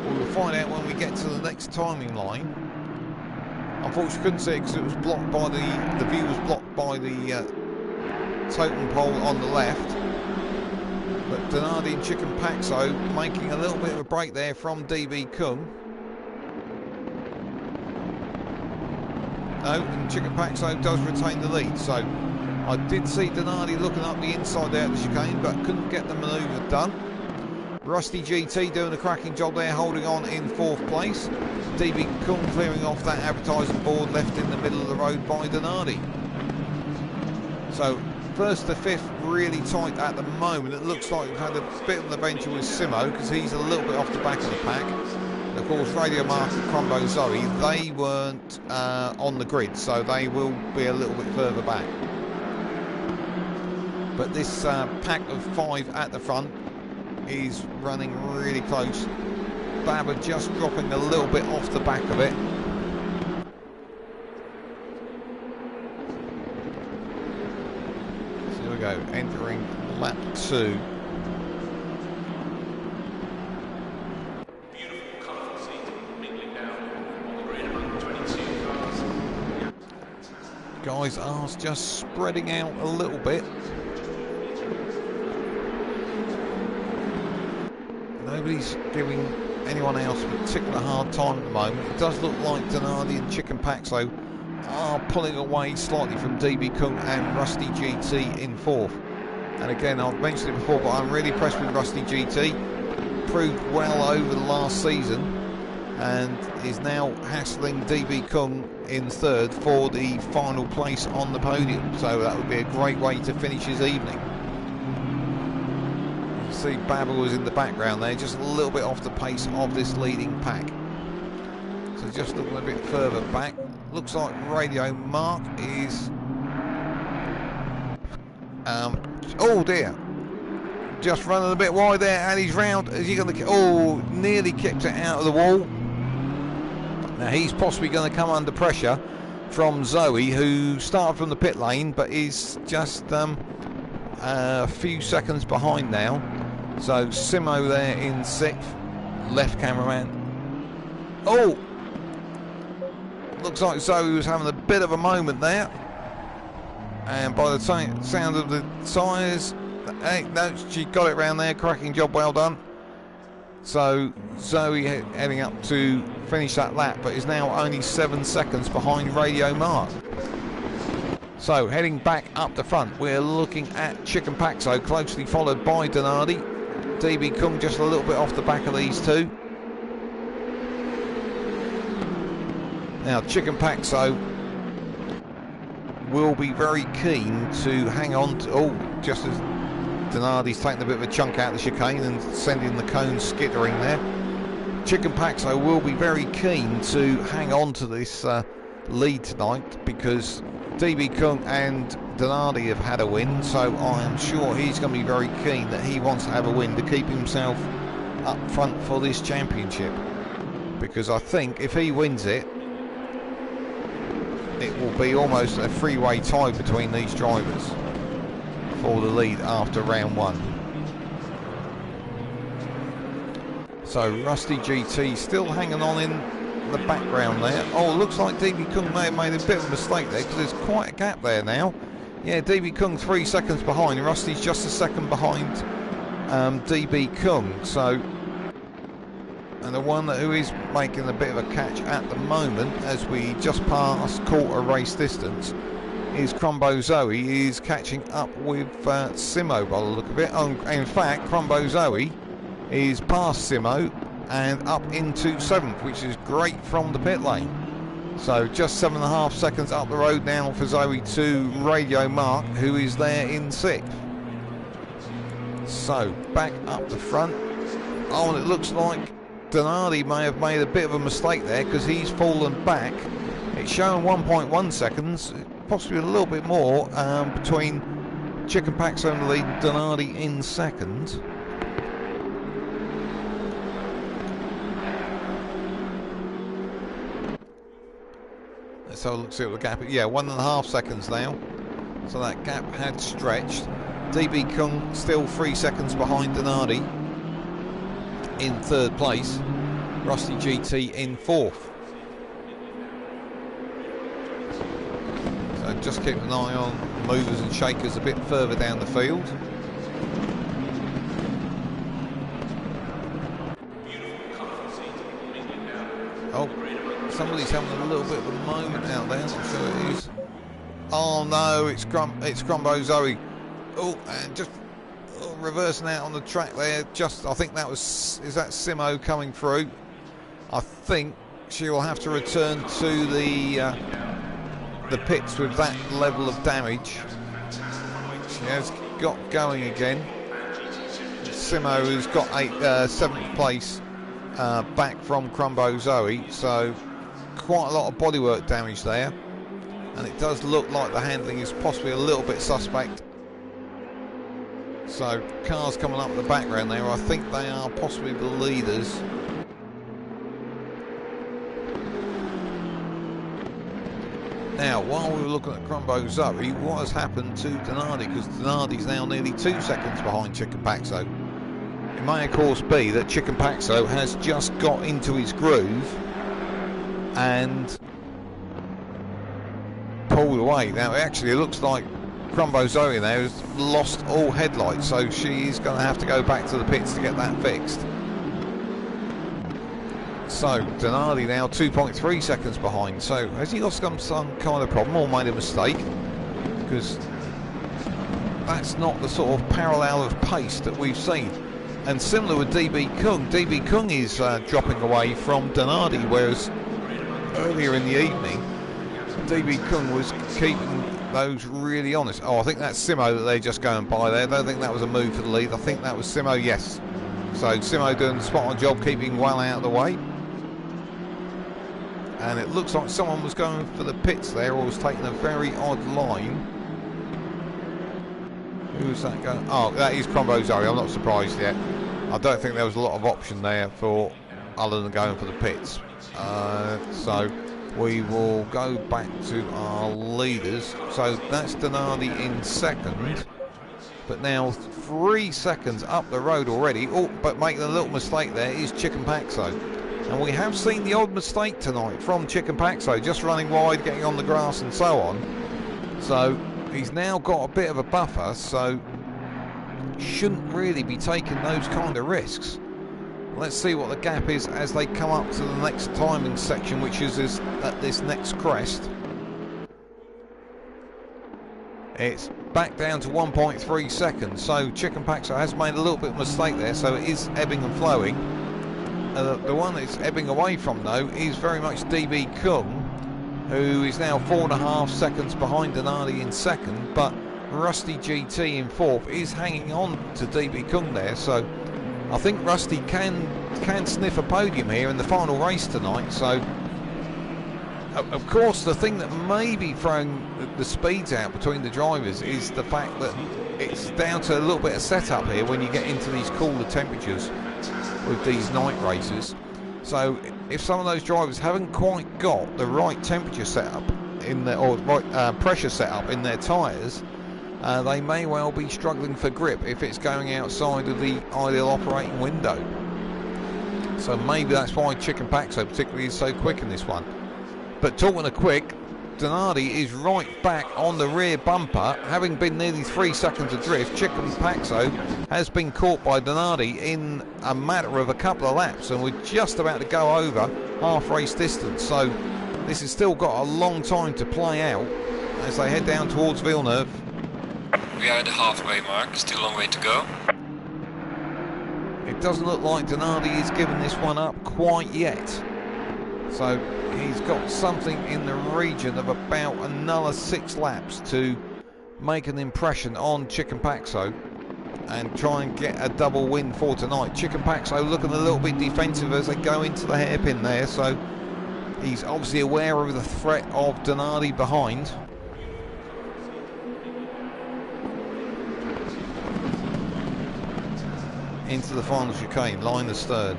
We'll find out when we get to the next timing line. Unfortunately, couldn't see it because it was blocked by the view was blocked by the totem pole on the left. But Donardi and Chicane Paxo making a little bit of a break there from DB Kung. No, and Chicane Paxo does retain the lead. So I did see Donardi looking up the inside there at the chicane, but couldn't get the manoeuvre done. Rusty GT doing a cracking job there, holding on in 4th place. DB Kung clearing off that advertising board left in the middle of the road by Donardi. So 1st to 5th really tight at the moment. It looks like we've had a bit on the bench with Simo because he's a little bit off the back of the pack. And of course, Radio Mark and Crumbo Zoe, they weren't on the grid, so they will be a little bit further back. But this pack of 5 at the front is running really close. Babber just dropping a little bit off the back of it. So here we go, entering lap 2. Beautiful colourful seating, mingling down on the grid among the 22 cars. Guys are just spreading out a little bit. Nobody's giving anyone else a particular hard time at the moment. It does look like Donardi and Chicane Paxo are pulling away slightly from DB Kung and Rusty GT in 4th. And again, I've mentioned it before, but I'm really impressed with Rusty GT. Proved well over the last season and is now hassling DB Kung in 3rd for the final place on the podium. So that would be a great way to finish his evening. See Babber was in the background there, just a little bit off the pace of this leading pack. So just looking a bit further back, looks like Radio Mark is oh dear, just running a bit wide there, and he's round. Is he going to nearly kicked it out of the wall. Now he's possibly going to come under pressure from Zoe, who started from the pit lane but is just a few seconds behind now. So Simo there in 6th, left cameraman. Oh, looks like Zoe was having a bit of a moment there, and by the sound of the tyres, hey, no, she got it round there. Cracking job, well done. So Zoe heading up to finish that lap, but is now only 7 seconds behind Radio Mark. So heading back up the front, we're looking at Chicane Paxo, closely followed by Donardi. DB Kung just a little bit off the back of these two. Now Chicane Paxo will be very keen to hang on to, just as Donardi's taking a bit of a chunk out of the chicane and sending the cone skittering there. Chicane Paxo will be very keen to hang on to this lead tonight because DB Kung and Donardi have had a win, so I am sure he's going to be very keen that he wants to have a win to keep himself up front for this championship, because I think if he wins it, it will be almost a three-way tie between these drivers for the lead after round 1. So Rusty GT still hanging on in the background there. Oh, looks like DB Kung may have made a bit of a mistake there because there's quite a gap there now. Yeah, DB Kung 3 seconds behind, and Rusty's just a second behind DB Kung. So, and the one who is making a bit of a catch at the moment, as we just passed quarter race distance, is Crumbo Zoe. He's catching up with Simo by the look of it. In fact, Crumbo Zoe is past Simo and up into 7th, which is great from the pit lane. So just 7.5 seconds up the road now for Zoe to Radio Mark, who is there in 6th. So back up the front. Oh, and it looks like Donardi may have made a bit of a mistake there because he's fallen back. It's showing 1.1 seconds, possibly a little bit more, between Chicane Paxo in the lead and Donardi in second. Let's have a look, see what the gap is. Yeah, 1.5 seconds now. So that gap had stretched. DB Kung still 3 seconds behind Donardi in third place. Rusty GT in fourth. So just keep an eye on movers and shakers a bit further down the field. Oh, somebody's having a little bit of a moment out there. So it is. Oh no, it's Crumbo Zoe. Oh, and just reversing out on the track there. Just, I think that was, is that Simo coming through? I think she will have to return to the pits with that level of damage. She has got going again. Simo has got 7th place back from Crumbo Zoe, so quite a lot of bodywork damage there, and it does look like the handling is possibly a little bit suspect. So cars coming up in the background there, I think they are possibly the leaders. Now, while we were looking at Crumbo Zoe, what has happened to Donardi? Because Donardi's now nearly 2 seconds behind Chicane Paxo. It may of course be that Chicane Paxo has just got into his groove and pulled away. Now, actually, it looks like Crumbo Zoe now has lost all headlights, so she's going to have to go back to the pits to get that fixed. So Donardi now 2.3 seconds behind. So has he got some kind of problem or made a mistake? Because that's not the sort of parallel of pace that we've seen. And similar with DB Kung. DB Kung is dropping away from Donardi, whereas earlier in the evening DB Kung was keeping those really honest. Oh, I think that's Simo that they're just going by there. I don't think that was a move for the lead. I think that was Simo, yes. So Simo doing the spot on job, keeping well out of the way. And it looks like someone was going for the pits there, or was taking a very odd line. Who was that going? Oh, that is Crumbo Zoe. I'm not surprised yet. I don't think there was a lot of option there for other than going for the pits. So we will go back to our leaders. So that's Donardi in second, but now 3 seconds up the road already. Oh, but making a little mistake there is Chicane Paxo. And we have seen the odd mistake tonight from Chicane Paxo, just running wide, getting on the grass and so on. So he's now got a bit of a buffer, so shouldn't really be taking those kind of risks. Let's see what the gap is as they come up to the next timing section, which is at this next crest. It's back down to 1.3 seconds, so Chicane Paxo has made a little bit of a mistake there, so it is ebbing and flowing. The one it's ebbing away from, though, is very much DB Kung, who is now 4.5 seconds behind Donardi in second, but Rusty GT in fourth is hanging on to DB Kung there, so I think Rusty can sniff a podium here in the final race tonight. So of course the thing that may be throwing the speeds out between the drivers is the fact that it's down to a little bit of setup here when you get into these cooler temperatures with these night races. So if some of those drivers haven't quite got the right temperature setup in their, or right pressure setup in their tyres, they may well be struggling for grip if it's going outside of the ideal operating window. So maybe that's why Chicane Paxo particularly is so quick in this one. But talking of quick, Donardi is right back on the rear bumper, having been nearly 3 seconds adrift. Chicane Paxo has been caught by Donardi in a matter of a couple of laps, and we're just about to go over half race distance. So this has still got a long time to play out as they head down towards Villeneuve. We are at the halfway mark, still a long way to go. It doesn't look like Donardi is giving this one up quite yet. So he's got something in the region of about another 6 laps to make an impression on Chicane Paxo. and try and get a double win for tonight. Chicken Paxo looking a little bit defensive as they go into the hairpin there, so he's obviously aware of the threat of Donardi behind. Into the final chicane, line is third.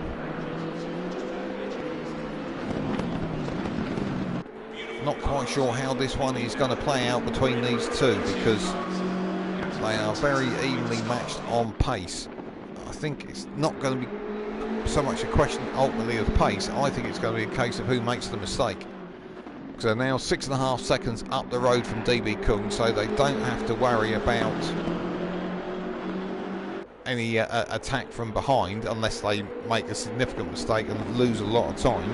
Not quite sure how this one is going to play out between these two, because they are very evenly matched on pace. I think it's not going to be so much a question ultimately of pace. I think it's going to be a case of who makes the mistake. Because they're now 6.5 seconds up the road from DB Kung, so they don't have to worry about any attack from behind unless they make a significant mistake and lose a lot of time.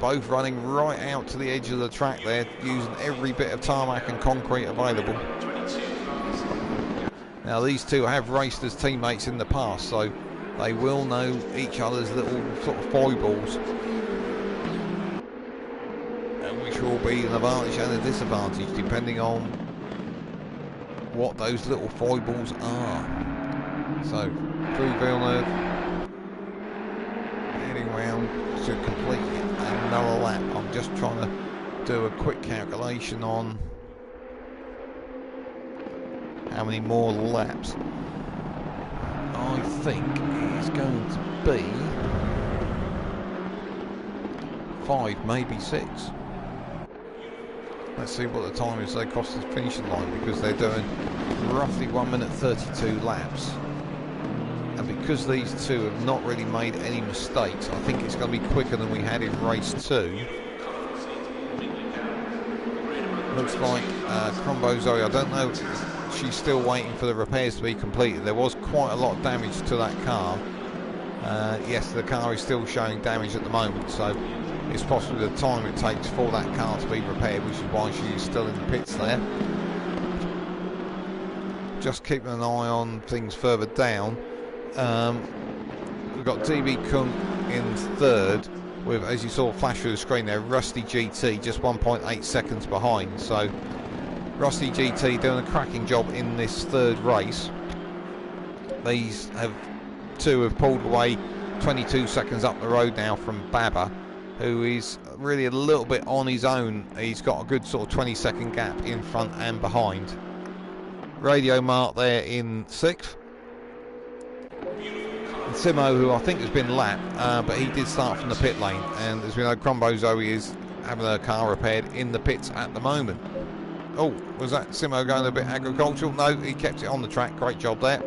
Both running right out to the edge of the track there, using every bit of tarmac and concrete available. Now these two have raced as teammates in the past, so they will know each other's little sort of foibles, which will be an advantage and a disadvantage depending on what those little foibles are. So through Villeneuve, heading round to complete another lap. I'm just trying to do a quick calculation on how many more laps. I think it's going to be 5, maybe 6. Let's see what the time is they cross the finishing line, because they're doing roughly 1 minute 32 laps. And because these two have not really made any mistakes, I think it's going to be quicker than we had in race 2. Looks like Crombo Zoe, I don't know, she's still waiting for the repairs to be completed. There was quite a lot of damage to that car. Yes, the car is still showing damage at the moment, so it's possibly the time it takes for that car to be repaired, which is why she's still in the pits there. Just keeping an eye on things further down. We've got DB Kung in third with, as you saw flash through the screen there, Rusty GT just 1.8 seconds behind. So Rusty GT doing a cracking job in this third race. These two have pulled away 22 seconds up the road now from Baba, who is really a little bit on his own. He's got a good sort of 20-second gap in front and behind. Radio Mart there in 6th. And Simo, who I think has been lapped, but he did start from the pit lane, and as we know, Crombo Zoe is having her car repaired in the pits at the moment. Oh, was that Simo going a bit agricultural? No, he kept it on the track. Great job there.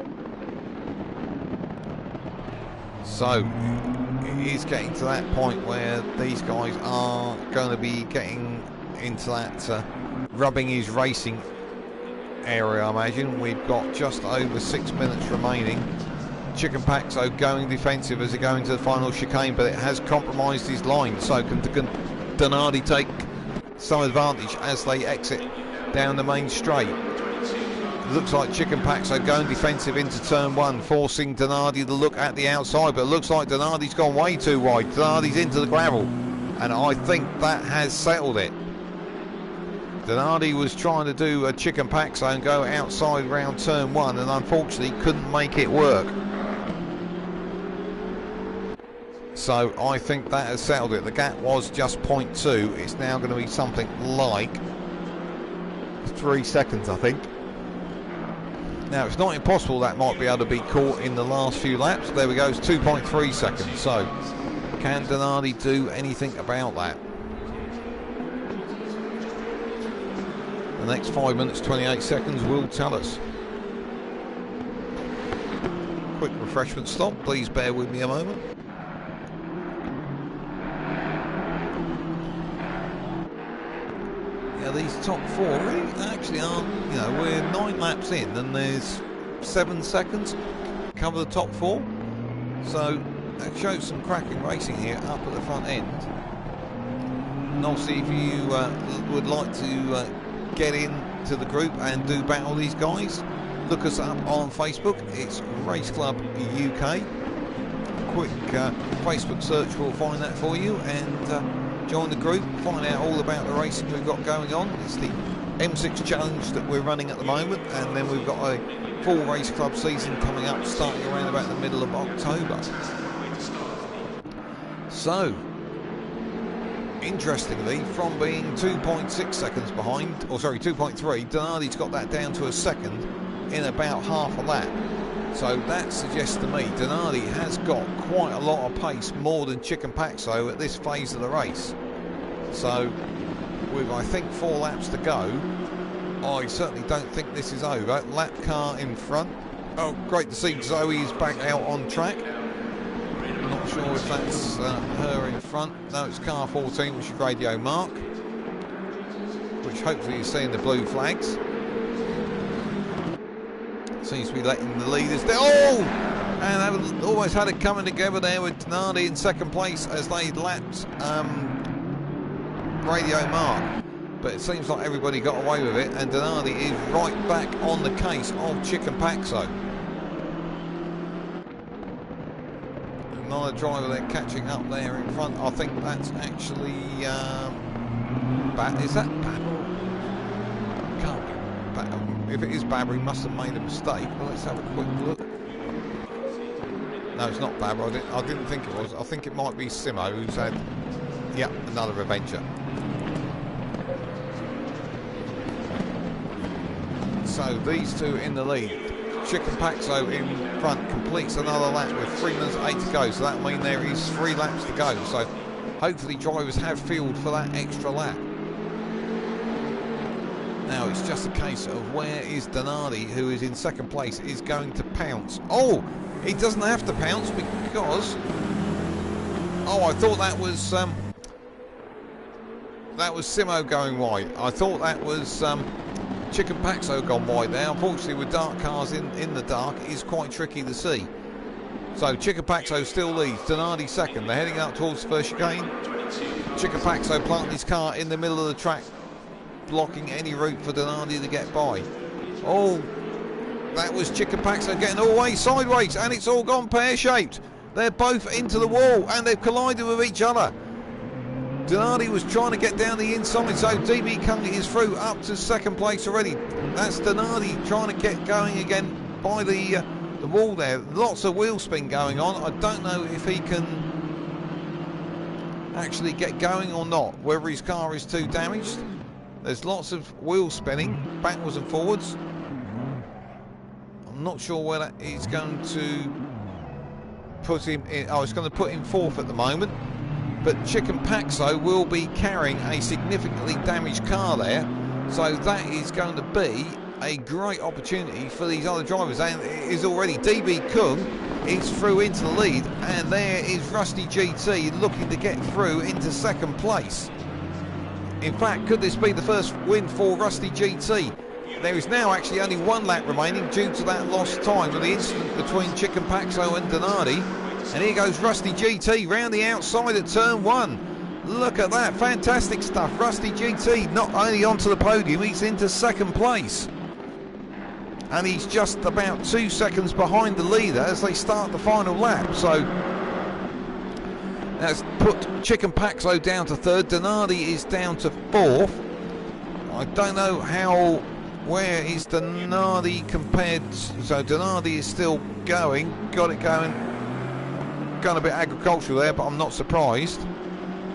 So it is getting to that point where these guys are going to be getting into that rubbing his racing area, I imagine. We've got just over 6 minutes remaining. Chicken Paxo going defensive as they go into the final chicane, but it has compromised his line. So can Donardi take some advantage as they exit down the main straight? Looks like Chicken Paxo going defensive into turn 1, forcing Donardi to look at the outside, but it looks like Donardi's gone way too wide. Donardi's into the gravel, and I think that has settled it. Donardi was trying to do a Chicken Paxo and go outside round turn 1, and unfortunately couldn't make it work. So I think that has settled it. The gap was just 0.2. It's now going to be something like 3 seconds, I think. Now, it's not impossible that might be able to be caught in the last few laps. There we go, it's 2.3 seconds. So, can Donardi do anything about that? The next 5 minutes, 28 seconds will tell us. Quick refreshment stop, please bear with me a moment. Yeah, these top 4 really actually aren't, you know, we're 9 laps in and there's 7 seconds cover the top 4, so that shows some cracking racing here up at the front end. And obviously if you would like to get into the group and do battle these guys, look us up on Facebook. It's Race Club UK. Quick Facebook search will find that for you, and join the group, find out all about the racing we've got going on. It's the M6 challenge that we're running at the moment, and then we've got a full race club season coming up starting around about the middle of October. So interestingly, from being 2.6 seconds behind, or sorry 2.3, Donardi's got that down to a second in about half a lap. So that suggests to me Donardi has got quite a lot of pace, more than Chicane Paxo at this phase of the race. So with I think 4 laps to go, I certainly don't think this is over. Lap car in front. Oh, great to see Zoe's back out on track. Not sure if that's her in front. No, it's car 14, which is Radio Mark, which hopefully is seeing the blue flags. Seems to be letting the leaders down. Oh! And they almost had it coming together there with Donardi in second place as they lapped Radio Mark. But it seems like everybody got away with it, and Donardi is right back on the case of Chicane Paxo. Another driver there catching up there in front. I think that's actually is that Babber? Can't be. If it is Babber, he must have made a mistake. Well, let's have a quick look. No, it's not Babber. I didn't think it was. I think it might be Simo, who's had, yeah, another adventure. So these two in the lead. Chicane Paxo in front completes another lap with 3 minutes 8 to go. So that means there is 3 laps to go. So hopefully drivers have fueled for that extra lap. Now it's just a case of where is Donardi, who is in second place, is going to pounce. Oh, he doesn't have to pounce because, oh, I thought that was Simo going wide. I thought that was Chicane Paxo gone wide there. Unfortunately, with dark cars in the dark, it is quite tricky to see. So Chicane Paxo still leads. Donardi second. They're heading up towards the first chicane. Chicane Paxo planting his car in the middle of the track, blocking any route for Donardi to get by. Oh, that was Chicane Paxo getting all the way sideways, and it's all gone pear-shaped. They're both into the wall, and they've collided with each other. Donardi was trying to get down the inside, so DB Kung is through up to second place already. That's Donardi trying to get going again by the wall there. Lots of wheel spin going on. I don't know if he can actually get going or not, whether his car is too damaged. There's lots of wheel spinning backwards and forwards. I'm not sure where that is going to put him in. Oh, it's going to put him fourth at the moment. But Chicane Paxo will be carrying a significantly damaged car there. So that is going to be a great opportunity for these other drivers. And it is already. DB Kung is through into the lead. And there is Rusty GT looking to get through into second place. In fact, could this be the first win for Rusty GT? There is now actually only 1 lap remaining due to that lost time with the incident between Chicane Paxo and Donardi. And here goes Rusty GT round the outside at turn 1. Look at that, fantastic stuff. Rusty GT not only onto the podium, he's into second place. And he's just about 2 seconds behind the leader as they start the final lap. So that's put Chicane Paxo down to third. Donardi is down to fourth. I don't know where is Donardi compared. So Donardi is still going. Got it going. Gone a bit agricultural there, but I'm not surprised.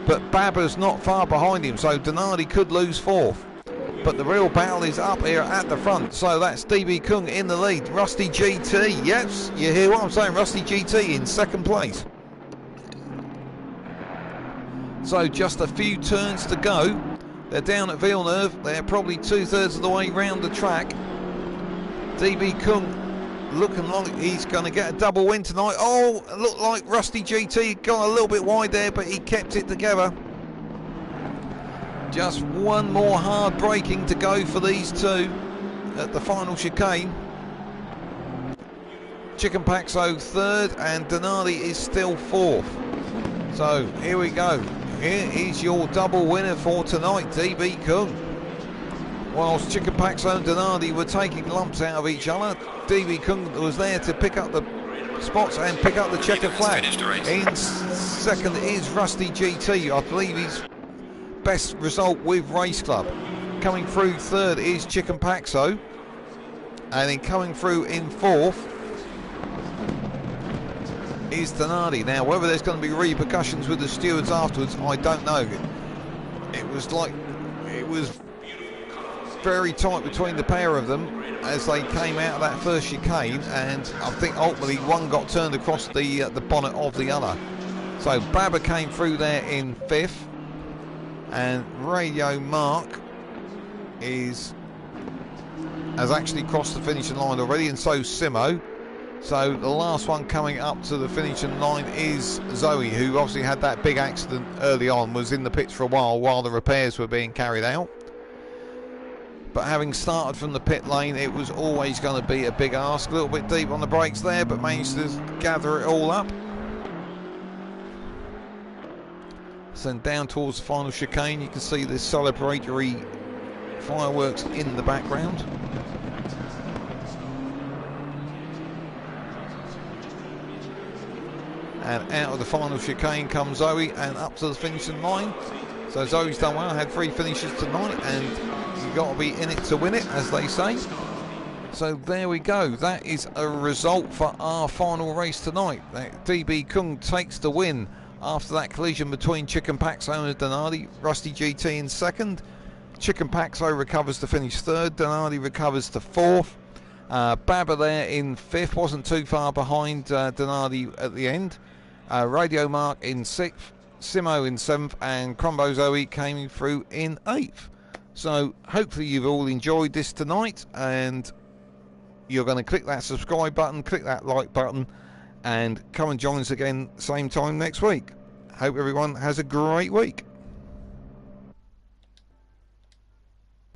But Babber's not far behind him, so Donardi could lose fourth. But the real battle is up here at the front. So that's DB Kung in the lead. Rusty GT. Yes, you hear what I'm saying. Rusty GT in second place. So just a few turns to go. They're down at Villeneuve. They're probably 2/3 of the way round the track. DB Kung looking like he's going to get a double win tonight. Oh, it looked like Rusty GT got a little bit wide there, but he kept it together. Just one more hard braking to go for these two at the final chicane. Chicane Paxo third, and Donardi is still fourth. So here we go. Here is your double winner for tonight, DB Kung. Whilst Chicane Paxo and Donardi were taking lumps out of each other, DB Kung was there to pick up the spots and pick up the checkered flag. In second is Rusty GT. I believe his best result with Race Club. coming through third is Chicken Paxo. And then coming through in fourth is Donardi. Now, whether there's going to be repercussions with the stewards afterwards, I don't know. It was very tight between the pair of them as they came out of that first chicane, and I think ultimately one got turned across the bonnet of the other. So Baba came through there in fifth, and Radio Mark has actually crossed the finishing line already, and so Simo. So the last one coming up to the finishing line is Zoe, who obviously had that big accident early on, was in the pits for a while the repairs were being carried out. But having started from the pit lane, it was always going to be a big ask. A little bit deep on the brakes there, but managed to gather it all up. So down towards the final chicane, you can see the celebratory fireworks in the background. And out of the final chicane comes Zoe, and up to the finishing line. So Zoe's done well, had 3 finishes tonight, and you've got to be in it to win it, as they say. So there we go. That is a result for our final race tonight. DB Kung takes the win after that collision between Chicken Paxo and Donardi. Rusty GT in second. Chicken Paxo recovers to finish third. Donardi recovers to fourth. Baba there in fifth, wasn't too far behind Donardi at the end. Radio Mark in sixth. Simo in seventh, and Crombo Zoe came through in eighth. So hopefully you've all enjoyed this tonight, and you're going to click that subscribe button, click that like button, and come and join us again same time next week. Hope everyone has a great week.